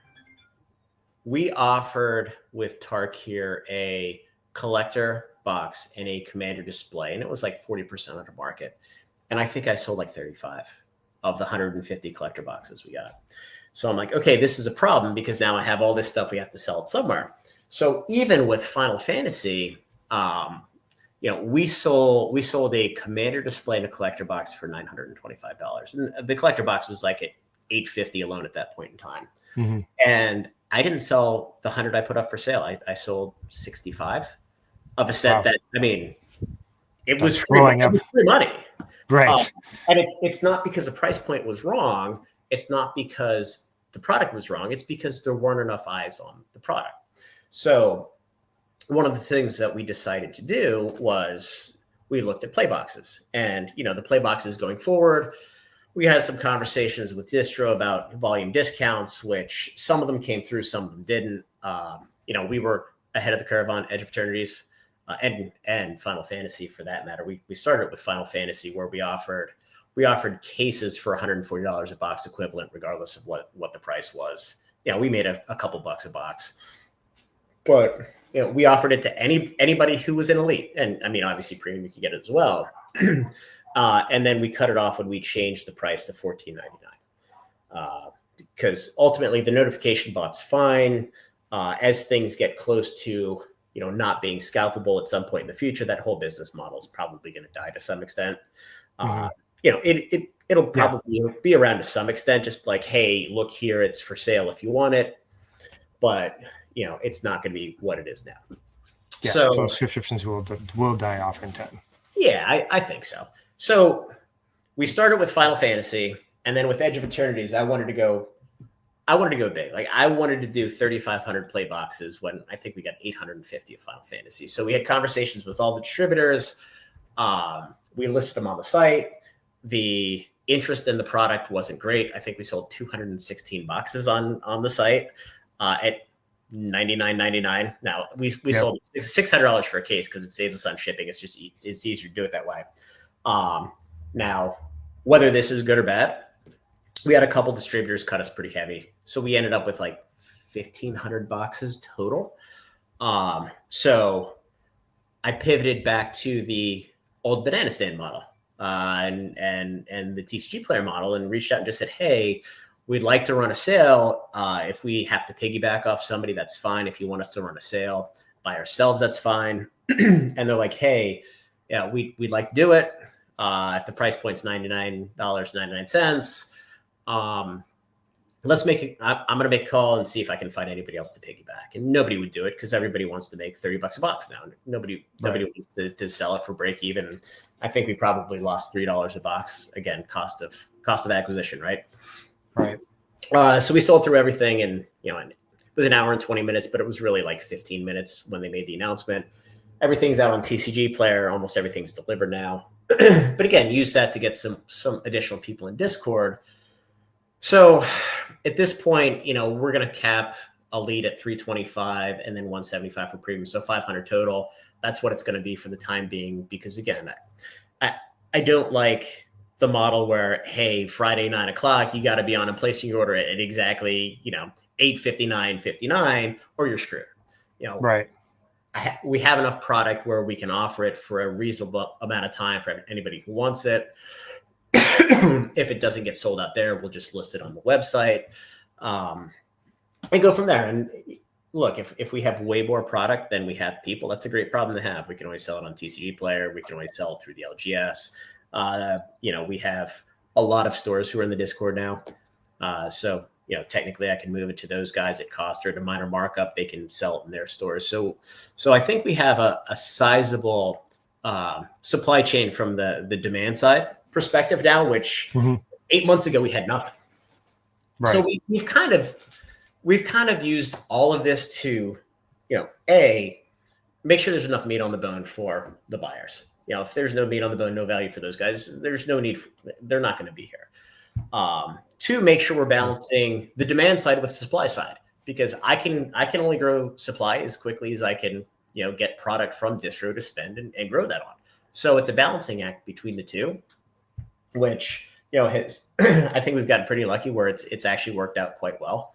with Tarkir a collector box and a commander display, and it was like 40% under market. And I think I sold like 35 of the 150 collector boxes we got. So I'm like, okay, this is a problem because now I have all this stuff, we have to sell it somewhere. So even with Final Fantasy, we sold a commander display and a collector box for $925. And the collector box was like at $850 alone at that point in time. Mm-hmm. And I didn't sell the 100 I put up for sale. I sold 65 of a set. Wow. That, I mean, it was free money. Right. And it's not because the price point was wrong. It's not because the product was wrong. It's because there weren't enough eyes on the product. So one of the things that we decided to do was we looked at play boxes, and, the play boxes going forward, we had some conversations with distro about volume discounts, which some of them came through, some of them didn't. We were ahead of the curve on Edge of Eternities and Final Fantasy for that matter. We started with Final Fantasy, where we offered cases for $140 a box equivalent, regardless of what the price was. We made a couple bucks a box, but we offered it to anybody who was an elite, and I mean, obviously premium, you could get it as well. And then we cut it off when we changed the price to $14.99, because ultimately the notification bot's fine. As things get close to not being scalpable at some point in the future, that whole business model is probably going to die to some extent. It'll probably be around to some extent, just like, hey, look here, it's for sale if you want it, but it's not going to be what it is now. Yeah, so subscriptions will die off in time. Yeah, I think so. So we started with Final Fantasy, and then with Edge of Eternities, I wanted to go big. Like, I wanted to do 3,500 play boxes when I think we got 850 of Final Fantasy. So we had conversations with all the distributors. We listed them on the site. The interest in the product wasn't great. I think we sold 216 boxes on the site at $99.99. Now we sold $600 for a case because it saves us on shipping. It's easier to do it that way. Now, whether this is good or bad, we had a couple distributors cut us pretty heavy, so we ended up with like 1,500 boxes total. So I pivoted back to the old banana stand model and the TCG player model, and reached out and just said, hey, we'd like to run a sale. If we have to piggyback off somebody, that's fine. If you want us to run a sale by ourselves, that's fine. And they're like, hey, yeah, we'd like to do it. If the price point's $99.99, let's make it. I'm going to make a call and see if I can find anybody else to piggyback. And nobody would do it because everybody wants to make $30 a box now. Nobody wants to sell it for break even. I think we probably lost $3 a box. Again, cost of acquisition, right? Right. So we sold through everything, and it was an hour and 20 minutes, but it was really like 15 minutes when they made the announcement. Everything's out on TCG Player. Almost everything's delivered now. But again, use that to get some additional people in Discord. So at this point, we're going to cap a lead at 325 and then 175 for premium. So 500 total. That's what it's going to be for the time being, because again, I don't like the model where, hey, Friday, 9:00, you got to be on and placing your order at exactly, 8:59.59, or you're screwed. Right. We have enough product where we can offer it for a reasonable amount of time for anybody who wants it. If it doesn't get sold out there, we'll just list it on the website and go from there. And look, if we have way more product than we have people, that's a great problem to have. We can always sell it on TCG Player. We can always sell it through the LGS. We have a lot of stores who are in the Discord now. So technically I can move it to those guys at cost or at a minor markup. They can sell it in their stores. So I think we have a sizable supply chain from the demand side perspective now, which 8 months ago we had nothing. Right. So we've kind of used all of this to, make sure there's enough meat on the bone for the buyers. If there's no meat on the bone, no value for those guys, there's no need. They're not going to be here. Two, make sure we're balancing the demand side with the supply side, because I can only grow supply as quickly as I can, get product from distro to spend and grow that on. So it's a balancing act between the two, which, I think we've gotten pretty lucky where it's actually worked out quite well.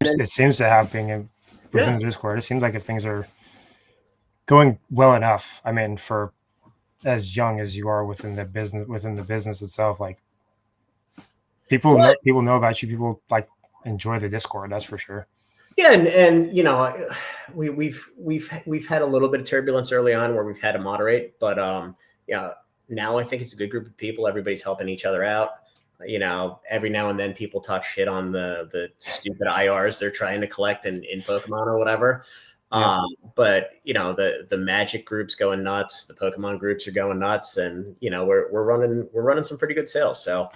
It seems to have been within the Discord. It seems like if things are going well enough, I mean, for as young as you are within the business itself, like people know about you. People like enjoy the Discord. That's for sure. Yeah, and we've had a little bit of turbulence early on where we've had to moderate, but now I think it's a good group of people. Everybody's helping each other out. Every now and then people talk shit on the stupid IRs they're trying to collect in Pokemon or whatever. Yeah. But the Magic group's going nuts, the Pokemon groups are going nuts, and we're running some pretty good sales. So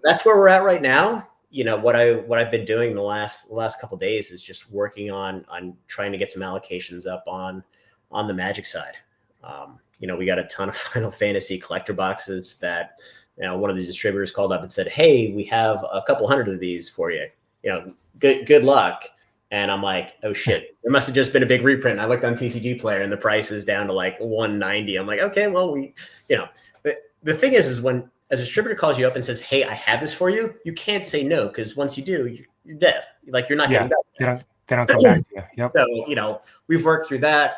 that's where we're at right now. What I've been doing the last couple of days is just working on trying to get some allocations up on the Magic side. We got a ton of Final Fantasy collector boxes that one of the distributors called up and said, "Hey, we have a couple hundred of these for you. Good luck." And I'm like, "Oh shit, there must have just been a big reprint." I looked on TCG Player and the price is down to like 190. I'm like, okay, well, the thing is when a distributor calls you up and says, "Hey, I have this for you," you can't say no, because once you do, you're dead. Like you're not getting back. They don't come back to you. Yep. So we've worked through that.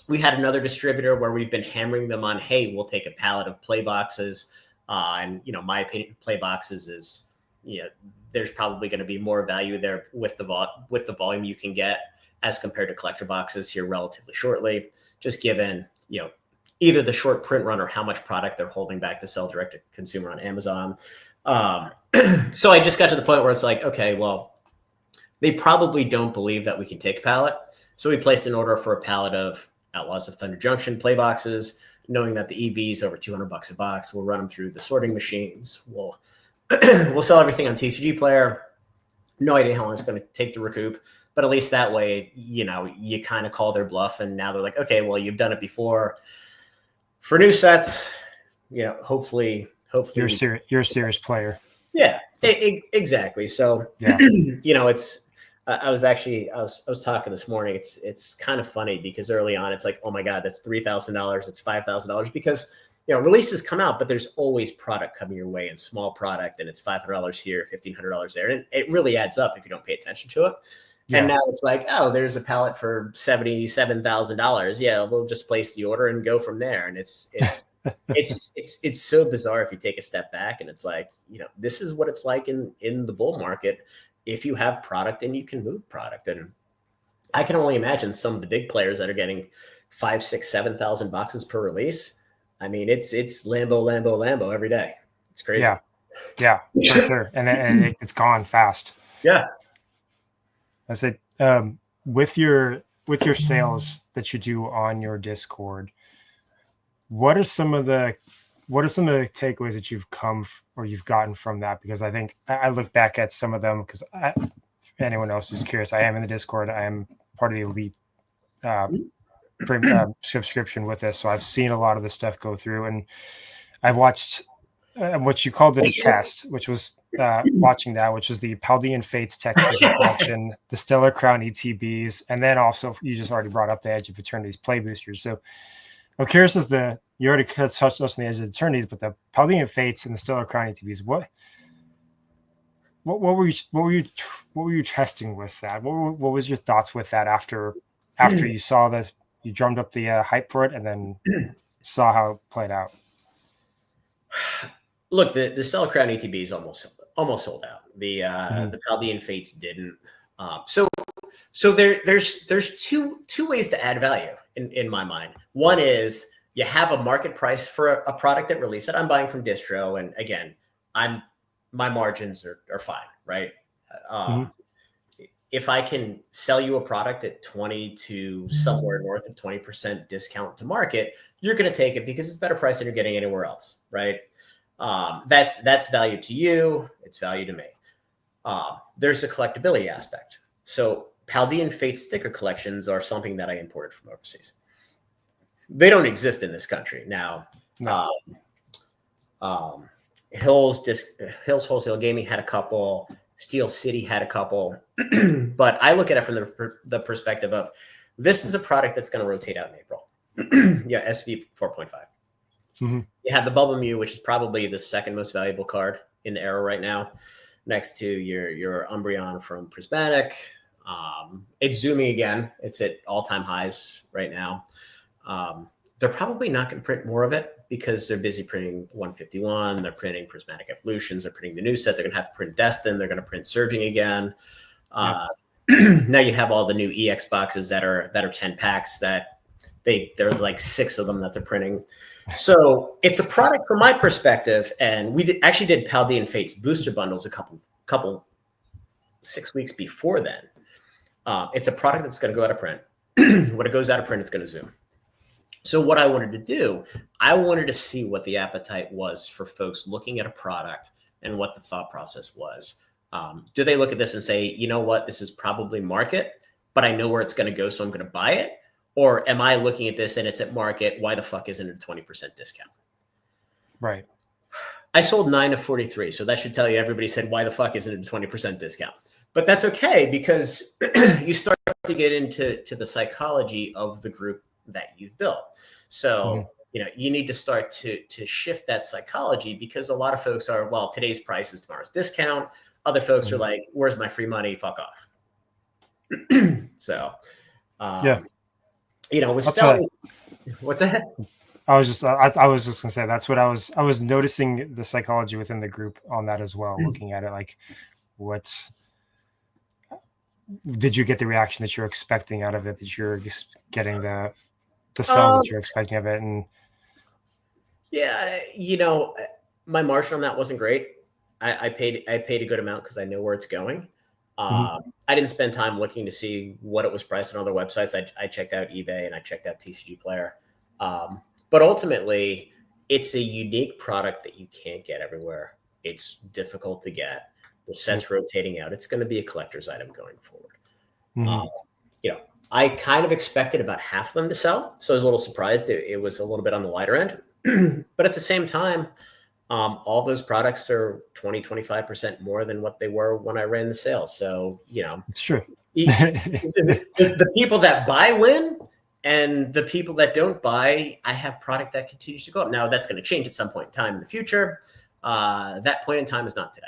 We had another distributor where we've been hammering them on, "Hey, we'll take a pallet of play boxes." And my opinion, play boxes is, there's probably going to be more value there with the volume you can get as compared to collector boxes here relatively shortly, just given, either the short print run or how much product they're holding back to sell direct to consumer on Amazon. So I just got to the point where it's like, okay, well, they probably don't believe that we can take a pallet. So we placed an order for a pallet of Outlaws of Thunder Junction play boxes, knowing that the EV's over $200 a box. We'll run them through the sorting machines. We'll sell everything on TCG Player. No idea how long it's going to take to recoup, but at least that way, you kind of call their bluff, and now they're like, okay, well, you've done it before. For new sets, hopefully you're a serious player. Yeah, exactly. So yeah. I was talking this morning. It's kind of funny because early on it's like, oh my God, that's $3,000, it's $5,000, because releases come out, but there's always product coming your way, and small product, and it's $500 here, $1,500 there, and it really adds up if you don't pay attention to it. Yeah. And now it's like, oh, there's a pallet for $77,000. Yeah, we'll just place the order and go from there. And it's so bizarre if you take a step back, and it's like, this is what it's like in the bull market. If you have product and you can move product, and I can only imagine some of the big players that are getting 5,000, 6,000, 7,000 boxes per release. I mean, it's Lambo every day. It's crazy. Yeah, for sure. And it's gone fast. Yeah. I said, with your sales that you do on your Discord, what are some of the takeaways that you've gotten from that? Because I think I look back at some of them, because anyone else who's curious, I am in the Discord. I am part of the elite subscription with this, so I've seen a lot of the stuff go through, and I've watched what you called the test, which was watching that, which was the Paldean Fates text collection, the Stellar Crown ETBs, and then also you just already brought up the Edge of Eternity's play boosters. So I'm curious, you already touched on the Edge of Eternities, but the Paldean Fates and the Stellar Crown ETBs, what were you testing with that? What was your thoughts with that after you saw this? You drummed up the hype for it, and then saw how it played out. Look, the Stellar Crown ETB is almost sold out. The Paldean Fates didn't. So there's two ways to add value in my mind. One is you have a market price for a product at release that I'm buying from distro, and again, my margins are fine, right? If I can sell you a product at 20 to somewhere north of 20% discount to market, you're going to take it because it's better price than you're getting anywhere else, right? That's value to you. It's value to me. There's a collectability aspect. So Paldean Fate sticker collections are something that I imported from overseas. They don't exist in this country now. No. Hills Wholesale Gaming had a couple. Steel City had a couple. But I look at it from the perspective of this is a product that's going to rotate out in April. Yeah, SV 4.5. Mm-hmm. You have the Bubble Mew, which is probably the second most valuable card in the era right now, next to your Umbreon from Prismatic. It's zooming again. It's at all-time highs right now. They're probably not going to print more of it because they're busy printing 151. They're printing Prismatic Evolutions. They're printing the new set. They're going to have to print Destin. They're going to print Surging again. Now you have all the new EX boxes that are 10 packs that there's like 6 of them that they're printing. So it's a product from my perspective, and we actually did Paldean Fates booster bundles a couple 6 weeks before then. It's a product that's going to go out of print. When it goes out of print, it's going to zoom. So what I wanted to do, I wanted to see what the appetite was for folks looking at a product and what the thought process was. Do they look at this and say, you know what, this is probably market, but I know where it's going to go, so I'm going to buy it? Or am I looking at this and it's at market? Why the fuck isn't it a 20% discount? Right. I sold 9 of 43. So that should tell you everybody said, why the fuck isn't it a 20% discount? But that's okay because you start to get into the psychology of the group that you've built. So, you need to start to shift that psychology because a lot of folks are, well, today's price is tomorrow's discount. Other folks are like, where's my free money? Fuck off. So, with selling, what's that? I was just gonna say that's what I was noticing the psychology within the group on that as well, looking at it like what did you get the reaction that you're expecting out of it, that you're getting the sales that you're expecting of it? And my margin on that wasn't great. I paid a good amount because I know where it's going. I didn't spend time looking to see what it was priced on other websites. I checked out eBay and I checked out TCG Player. But ultimately, it's a unique product that you can't get everywhere. It's difficult to get. The set's rotating out. It's going to be a collector's item going forward. I kind of expected about half of them to sell. So I was a little surprised. It was a little bit on the lighter end. But at the same time, all those products are 20, 25% more than what they were when I ran the sales. So, it's true. the people that buy win, and the people that don't buy, I have product that continues to go up. Now that's going to change at some point in time in the future. That point in time is not today.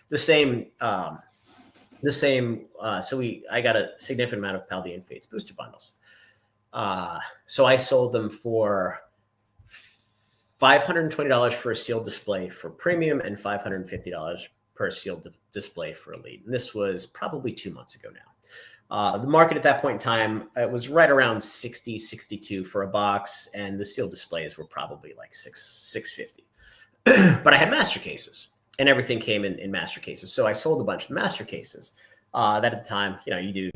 The same. I got a significant amount of Paldean Fates booster bundles. So I sold them for $520 for a sealed display for premium and $550 per sealed display for elite. And this was probably 2 months ago now. The market at that point in time, it was right around 60, 62 for a box, and the sealed displays were probably like $650. But I had master cases, and everything came in master cases. So I sold a bunch of master cases. That at the time, you do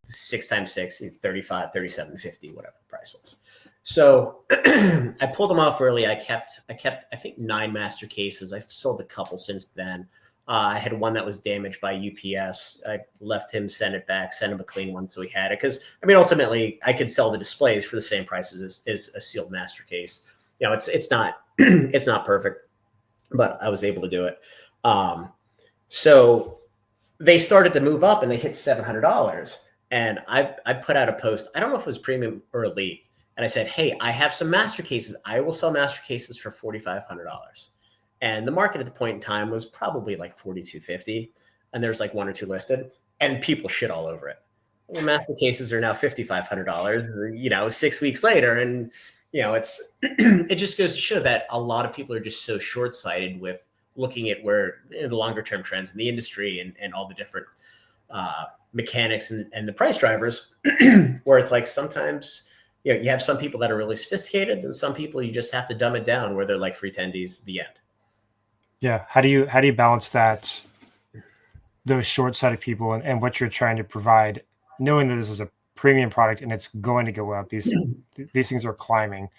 6 times 6, 35, 37, 50, whatever the price was. So I pulled them off early. I kept, I think 9 master cases. I've sold a couple since then. I had one that was damaged by UPS. I left him, sent it back, sent him a clean one so he had it. Because, ultimately, I could sell the displays for the same price as a sealed master case. It's not it's not perfect, but I was able to do it. So they started to move up and they hit $700. And I put out a post. I don't know if it was premium or elite. And I said, hey, I have some master cases. I will sell master cases for $4,500. And the market at the point in time was probably like $4,250. And there's like 1 or 2 listed. And people shit all over it. Well, master cases are now $5,500, 6 weeks later. And, it just goes to show that a lot of people are just so short-sighted with looking at where the longer-term trends in the industry and all the different mechanics and the price drivers, where it's like sometimes you have some people that are really sophisticated and some people you just have to dumb it down where they're like free tendies, the end. Yeah. How do you balance that, those short-sighted people and what you're trying to provide, knowing that this is a premium product and it's going to go up? These things are climbing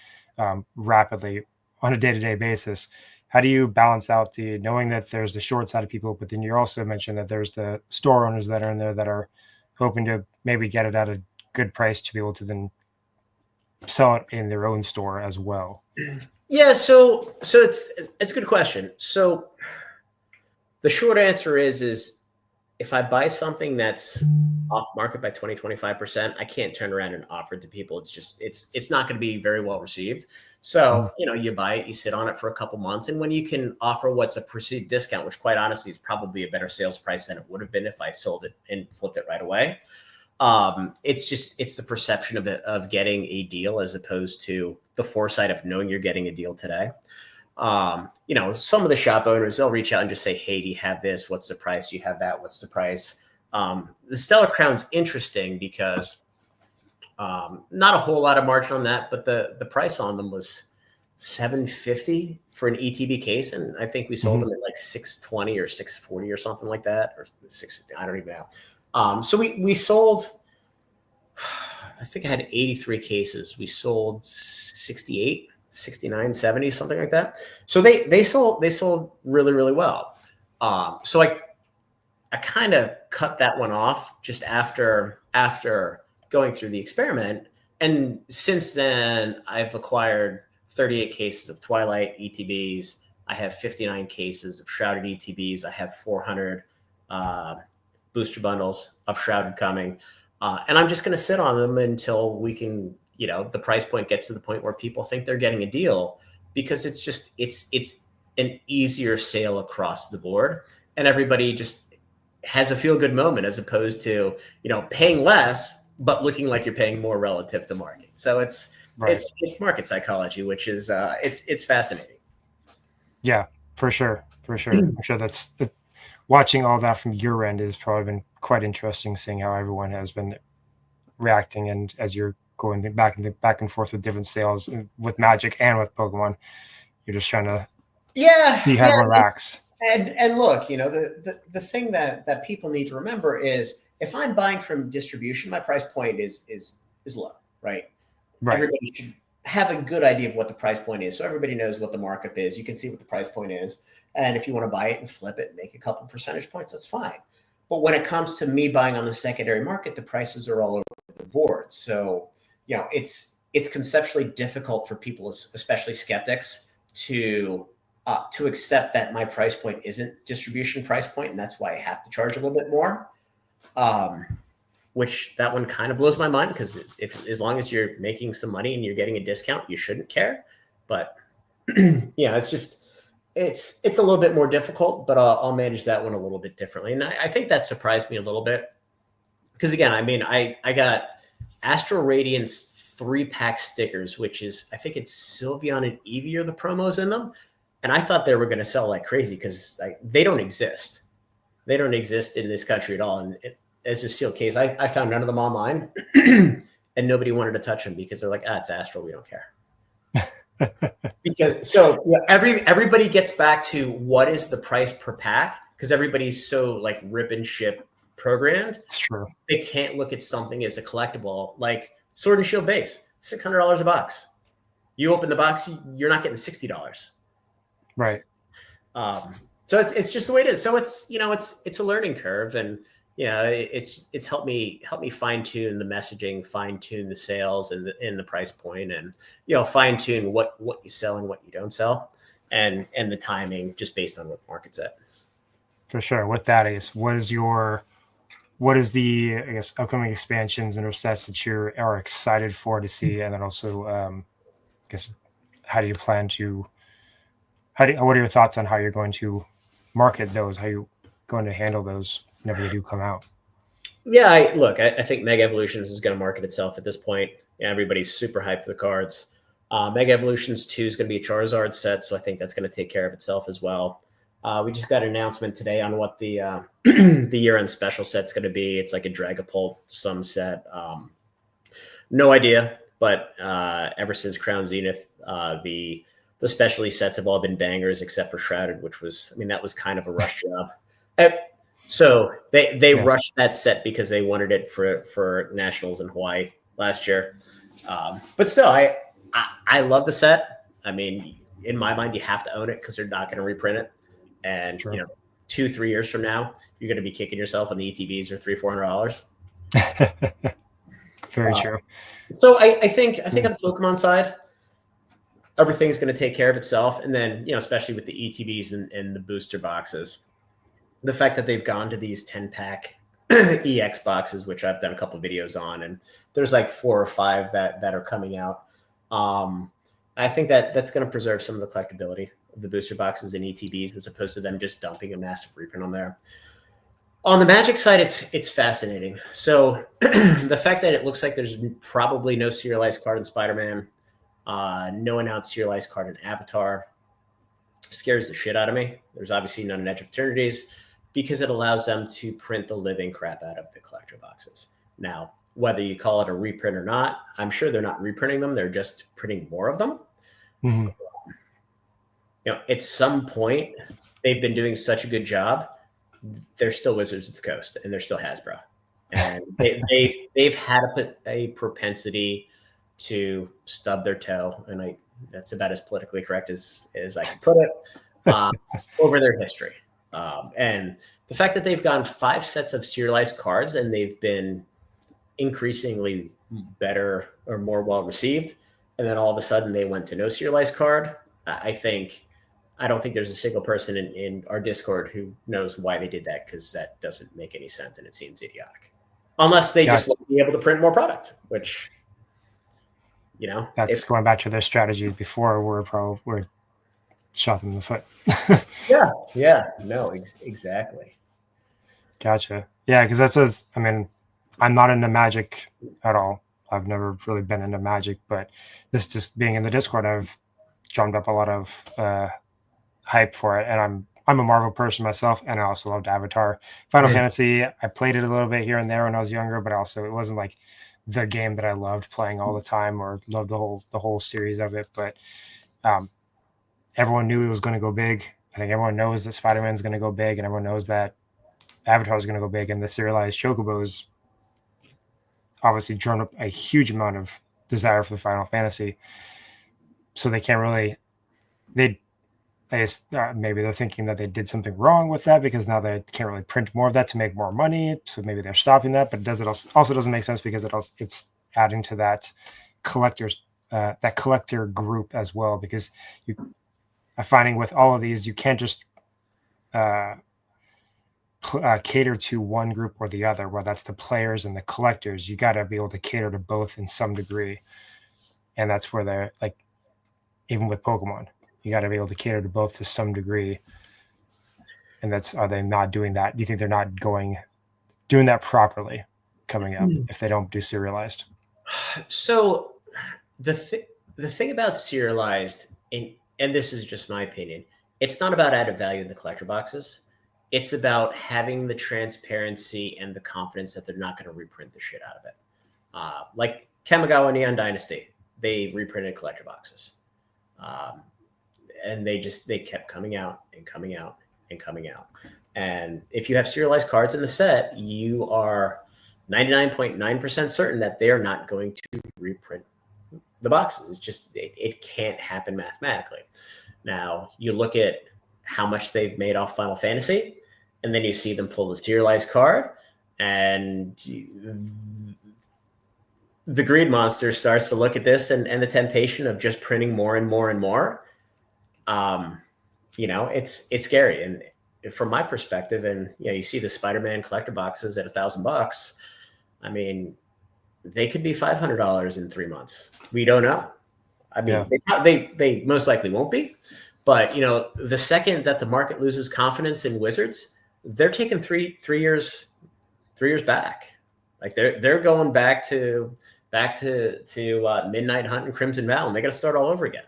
rapidly on a day-to-day basis. how do you balance out the knowing that there's the short side of people, but then you also mentioned that there's the store owners that are in there that are hoping to maybe get it at a good price to be able to then sell it in their own store as well? Yeah, so it's a good question. So the short answer is if I buy something that's off market by 20-25%, I can't turn around and offer it to people. It's just it's not going to be very well received. So, you buy it, you sit on it for a couple months, and when you can offer what's a perceived discount, which quite honestly is probably a better sales price than it would have been if I sold it and flipped it right away. It's the perception of getting a deal as opposed to the foresight of knowing you're getting a deal today. Some of the shop owners, they'll reach out and just say, hey, do you have this? What's the price? Do you have that? What's the price? The Stellar Crown's interesting because not a whole lot of margin on that, but the price on them was $750 for an ETB case, and I think we sold them at like $620 or $640 or something like that, or $650. I don't even know. So we sold, I think I had 83 cases. We sold 68, 69, 70, something like that. So they sold really, really well. So I kind of cut that one off just after going through the experiment. And since then, I've acquired 38 cases of Twilight ETBs. I have 59 cases of Shrouded ETBs. I have 400 booster bundles of Shrouded coming. And I'm just going to sit on them until we can, the price point gets to the point where people think they're getting a deal, because it's an easier sale across the board. And everybody just has a feel good moment as opposed to, paying less, but looking like you're paying more relative to market. So it's market psychology, which is, it's fascinating. Yeah, for sure. I'm sure that's watching all that from your end has probably been quite interesting, seeing how everyone has been reacting. And as you're going back and forth with different sales with Magic and with Pokemon, you're just trying to see how everyone reacts. And look, the thing that people need to remember is if I'm buying from distribution, my price point is low, right? Everybody should have a good idea of what the price point is. So everybody knows what the markup is. You can see what the price point is. And if you want to buy it and flip it and make a couple percentage points, that's fine. But when it comes to me buying on the secondary market, the prices are all over the board. So, it's conceptually difficult for people, especially skeptics, to accept that my price point isn't distribution price point, and that's why I have to charge a little bit more. Which that one kind of blows my mind, because as long as you're making some money and you're getting a discount, you shouldn't care. But it's a little bit more difficult, but I'll manage that one a little bit differently. And I think that surprised me a little bit, because again, I got Astral Radiance 3-pack stickers, which is, I think it's Sylveon and Eevee are the promos in them. And I thought they were going to sell like crazy because they don't exist. They don't exist in this country at all. And as a sealed case, I found none of them online and nobody wanted to touch them because they're like, it's Astral. We don't care. Everybody gets back to what is the price per pack, because everybody's so like rip and ship programmed. It's true. They can't look at something as a collectible, like Sword and Shield base, $600 a box. You open the box, you're not getting $60. Right. So it's just the way it is. So it's a learning curve, and it's helped me fine tune the messaging, fine tune the sales and the price point, and fine tune what you sell and what you don't sell, and the timing just based on what the market's at. For sure. With that, what is the upcoming expansions and sets that you are excited for to see, and then also how do you plan to what are your thoughts on how you're going to market those? How you're going to handle those whenever they do come out? Yeah, I think Mega Evolutions is going to market itself at this point. Everybody's super hyped for the cards. Mega Evolutions 2 is going to be a Charizard set, so I think that's going to take care of itself as well. We just got an announcement today on what the the year-end special set's going to be. It's like a Dragapult Sum set. No idea, but ever since Crown Zenith, the specialty sets have all been bangers except for Shrouded, which was, that was kind of a rush job. So they rushed that set because they wanted it for Nationals in Hawaii last year. But still, I love the set. in my mind, you have to own it because they're not going to reprint it. And, Sure. 2-3 years from now, you're going to be kicking yourself when the ETBs are $300-400. Very true. So I think on the Pokemon side, everything's going to take care of itself. And then, especially with the ETBs and the booster boxes, the fact that they've gone to these 10-pack EX boxes, which I've done a couple of videos on, and there's like 4 or 5 that are coming out. I think that's going to preserve some of the collectability of the booster boxes and ETBs as opposed to them just dumping a massive reprint on there. On the Magic side, it's fascinating. So the fact that it looks like there's probably no serialized card in Spider-Man, no announced serialized card in Avatar, scares the shit out of me. There's obviously none in Edge of Eternities because it allows them to print the living crap out of the collector boxes. Now, whether you call it a reprint or not, I'm sure they're not reprinting them. They're just printing more of them. Mm-hmm. At some point, they've been doing such a good job. They're still Wizards of the Coast, and they're still Hasbro. And they've had a propensity to stub their toe, and that's about as politically correct as I can put it, over their history. And the fact that they've gone 5 sets of serialized cards and they've been increasingly better or more well received, and then all of a sudden they went to no serialized card. I don't think there's a single person in our Discord who knows why they did that, because that doesn't make any sense and it seems idiotic. Unless they just want to be able to print more product, which, that's going back to their strategy before we're shot them in the foot. Yeah. No, exactly. Gotcha. Yeah, because that says, I'm not into Magic at all. I've never really been into Magic, but this just being in the Discord, I've drummed up a lot of hype for it, and I'm a Marvel person myself, and I also loved Avatar. Final Fantasy, I played it a little bit here and there when I was younger, but also it wasn't like the game that I loved playing all the time or loved the whole series of it. But everyone knew it was going to go big. I think everyone knows that Spider-Man's going to go big, and everyone knows that Avatar is going to go big, and the serialized Chocobos obviously drummed up a huge amount of desire for the Final Fantasy. So they can't really maybe they're thinking that they did something wrong with that because now they can't really print more of that to make more money. So maybe they're stopping that, but it also doesn't make sense because it's adding to that collector group as well. Because I'm finding with all of these, you can't just cater to one group or the other, whether that's the players and the collectors. You got to be able to cater to both in some degree. And that's where they're like, even with Pokemon, you got to be able to cater to both to some degree. And are they not doing that? Do you think they're not doing that properly coming up if they don't do serialized? So the thing about serialized, and this is just my opinion, it's not about added value in the collector boxes. It's about having the transparency and the confidence that they're not going to reprint the shit out of it. Like Kamigawa Neon Dynasty, they reprinted collector boxes. And they kept coming out and coming out and coming out. And if you have serialized cards in the set, you are 99.9% certain that they are not going to reprint the boxes. It's just, it can't happen mathematically. Now, you look at how much they've made off Final Fantasy, and then you see them pull the serialized card, and the greed monster starts to look at this and the temptation of just printing more and more and more. It's scary. And from my perspective, and you see the Spider-Man collector boxes at $1,000. I mean, they could be $500 in 3 months. We don't know. I mean, they most likely won't be. But the second that the market loses confidence in Wizards, they're taking three years back. Like they're going back to Midnight Hunt and Crimson Vow, and they got to start all over again.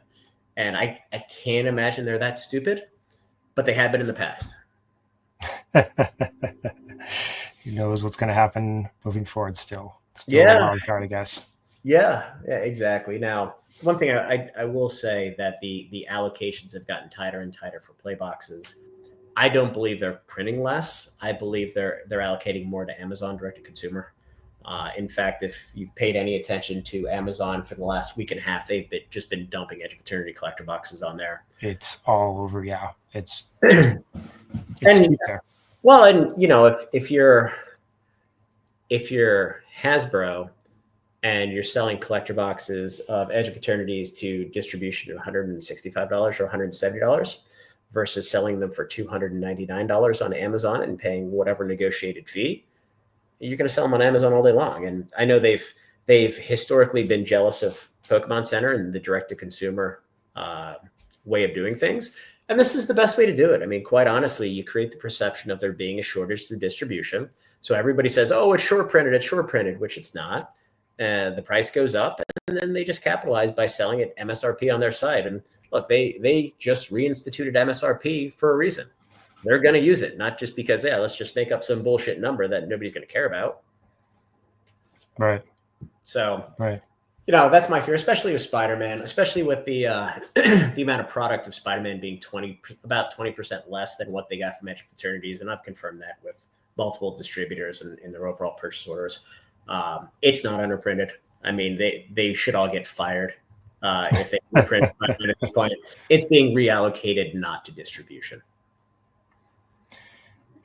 And I can't imagine they're that stupid, but they have been in the past. Who knows what's going to happen moving forward still. A wild card, I guess. Yeah, exactly. Now, one thing I will say that the allocations have gotten tighter and tighter for play boxes. I don't believe they're printing less. I believe they're allocating more to Amazon direct to consumer. In fact, if you've paid any attention to Amazon for the last week and a half, they've just been dumping Edge of Eternity collector boxes on there. It's all over. Yeah, it's cheap there. Well, and you know, if you're Hasbro and you're selling collector boxes of Edge of Eternities to distribution at $165 or $170 versus selling them for $299 on Amazon and paying whatever negotiated fee, you're going to sell them on Amazon all day long. And I know they've historically been jealous of Pokemon Center and the direct-to-consumer way of doing things. And this is the best way to do it. I mean, quite honestly, you create the perception of there being a shortage through distribution. So everybody says, oh, it's short printed, which it's not. The price goes up, and then they just capitalize by selling it MSRP on their site. And look, they just reinstituted MSRP for a reason. They're going to use it, not just because, yeah, let's just make up some bullshit number that nobody's going to care about. Right. So, right. You know, that's my fear, especially with Spider-Man, especially with the the amount of product of Spider-Man being about 20% less than what they got from Edge of Eternities. And I've confirmed that with multiple distributors and in their overall purchase orders. It's not underprinted. I mean, they should all get fired if they print at this point. It's being reallocated not to distribution.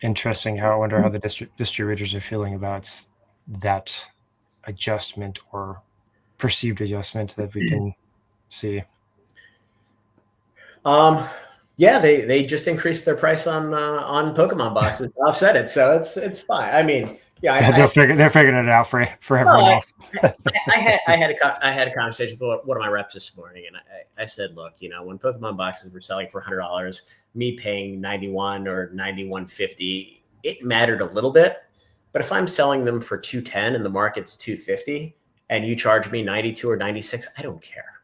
Interesting. I wonder how the distributors are feeling about that adjustment or perceived adjustment that we can see. Yeah, they just increased their price on Pokemon boxes, offset it, so it's fine. I mean, yeah, they're figuring it out for everyone else. I had a conversation with one of my reps this morning, and I said, look, you know, when Pokemon boxes were selling for $100, me paying $91 or $91.50, it mattered a little bit. But if I'm selling them for $210 and the market's $250, and you charge me $92 or $96, I don't care.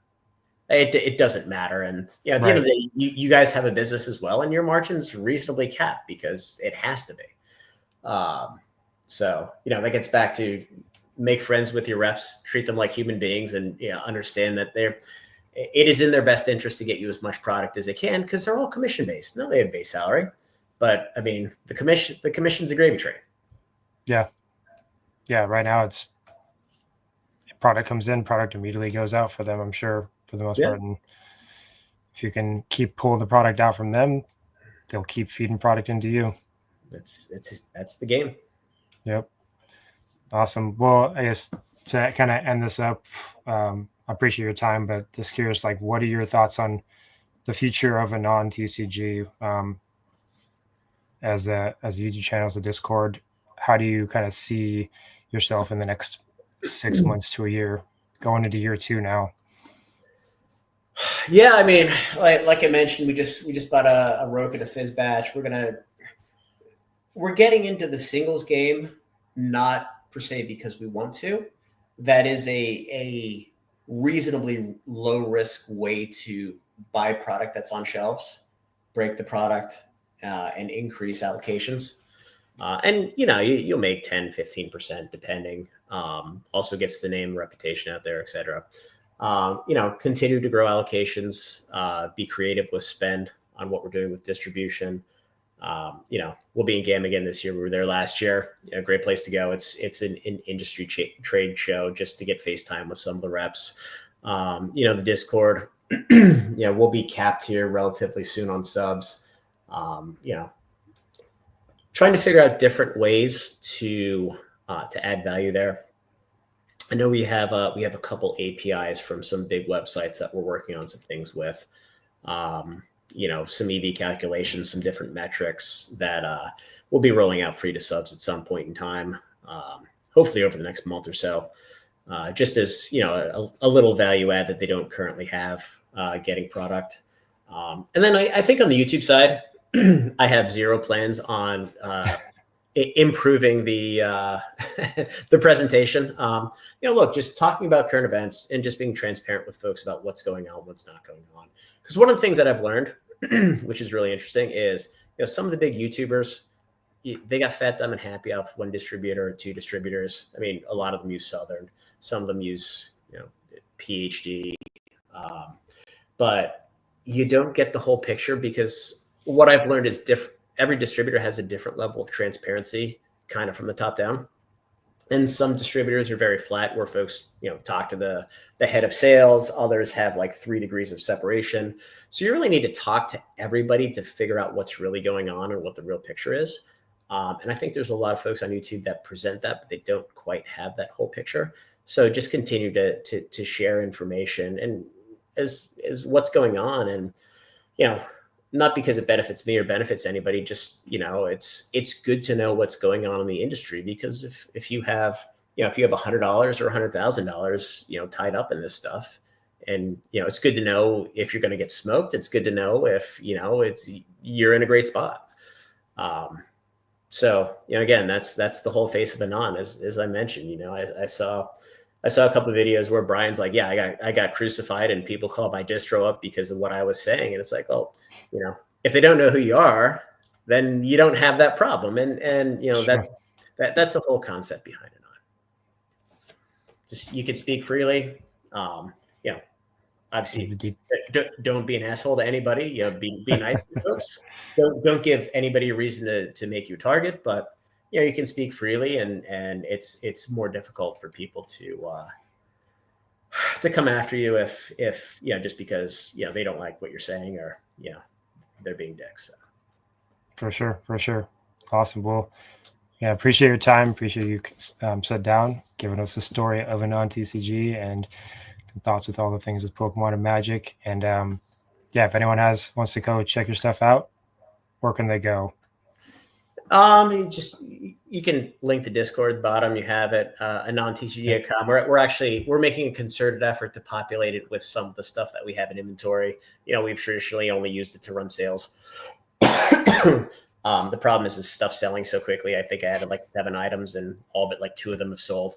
It doesn't matter. And yeah, at the end of the day, you guys have a business as well, and your margin's reasonably capped because it has to be. So, you know, that gets back to make friends with your reps, treat them like human beings, and understand that it is in their best interest to get you as much product as they can because they're all commission based. No, they have base salary, but I mean, the commission's a gravy train. Yeah. Yeah. Right now it's product comes in, product immediately goes out for them, I'm sure, for the most part. And if you can keep pulling the product out from them, they'll keep feeding product into you. That's the game. Yep. Awesome. Well, I guess to kind of end this up, I appreciate your time, but just curious, like, what are your thoughts on the future of AnonTCG as a YouTube channel, as a Discord? How do you kind of see yourself in the next 6 months to a year, going into year 2 now? Yeah, I mean, like I mentioned, we just bought a Rogue and a Fizz batch. We're getting into the singles game, not per se because we want to. That is a reasonably low risk way to buy product that's on shelves, break the product, and increase allocations. And you'll make 10, 15% depending. Also gets the name, reputation out there, et cetera. Continue to grow allocations, be creative with spend on what we're doing with distribution. We'll be in GAM again this year. We were there last year. A great place to go. It's an industry trade show just to get FaceTime with some of the reps. The Discord, we'll be capped here relatively soon on subs. Trying to figure out different ways to add value there. I know we have a couple APIs from some big websites that we're working on some things with. Some EV calculations, some different metrics that we'll be rolling out free to subs at some point in time, hopefully over the next month or so, just as, a little value add that they don't currently have getting product. And then I think on the YouTube side, I have zero plans on improving the the presentation. Look, just talking about current events and just being transparent with folks about what's going on, what's not going on. Because one of the things that I've learned, which is really interesting, is some of the big YouTubers, they got fat, dumb, and happy off one distributor or two distributors. I mean, a lot of them use Southern, some of them use PhD, but you don't get the whole picture because what I've learned is every distributor has a different level of transparency, kind of from the top down. And some distributors are very flat, where folks, talk to the head of sales. Others have like 3 degrees of separation. So you really need to talk to everybody to figure out what's really going on and what the real picture is. And I think there's a lot of folks on YouTube that present that, but they don't quite have that whole picture. So just continue to share information and as what's going on, and not because it benefits me or benefits anybody, just it's good to know what's going on in the industry, because if you have $100 or $100,000 tied up in this stuff, and it's good to know if you're going to get smoked. It's good to know if you're in a great spot. So again, that's the whole face of Anon. As I mentioned, I saw a couple of videos where Brian's like, yeah, I got crucified, and people call my distro up because of what I was saying. And it's like, oh, if they don't know who you are, then you don't have that problem. And Sure. that's the whole concept behind it. Just, you can speak freely. Obviously, don't be an asshole to anybody. Be nice to folks. Don't give anybody a reason to make you a target, but you can speak freely, and it's more difficult for people to come after you if just because they don't like what you're saying, or they're being dicks. So. For sure. Awesome. Well, yeah, appreciate your time. Appreciate you sat down, giving us the story of AnonTCG and thoughts with all the things with Pokemon and Magic. And if anyone wants to go check your stuff out, where can they go? You can link the Discord at the bottom. You have it, AnonTCG.com. We're making a concerted effort to populate it with some of the stuff that we have in inventory. We've traditionally only used it to run sales. The problem is stuff selling so quickly. I think I added like 7 items, and all but like 2 of them have sold.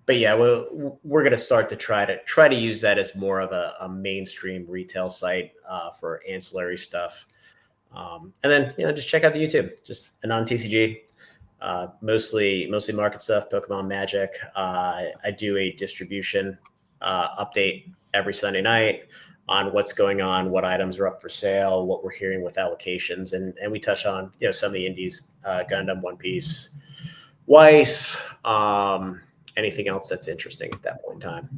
But yeah, we're going to start to try to use that as more of a mainstream retail site for ancillary stuff. And then just check out the YouTube, just AnonTCG, mostly market stuff, Pokemon, Magic. I do a distribution update every Sunday night on what's going on, what items are up for sale, what we're hearing with allocations, and we touch on some of the indies, Gundam, One Piece, Weiss, anything else that's interesting at that point in time.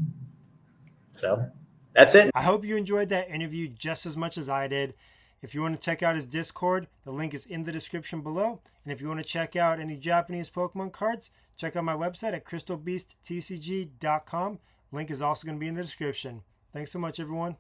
So that's it. I hope you enjoyed that interview just as much as I did. If you want to check out his Discord, the link is in the description below. And if you want to check out any Japanese Pokemon cards, check out my website at crystalbeasttcg.com. Link is also going to be in the description. Thanks so much, everyone.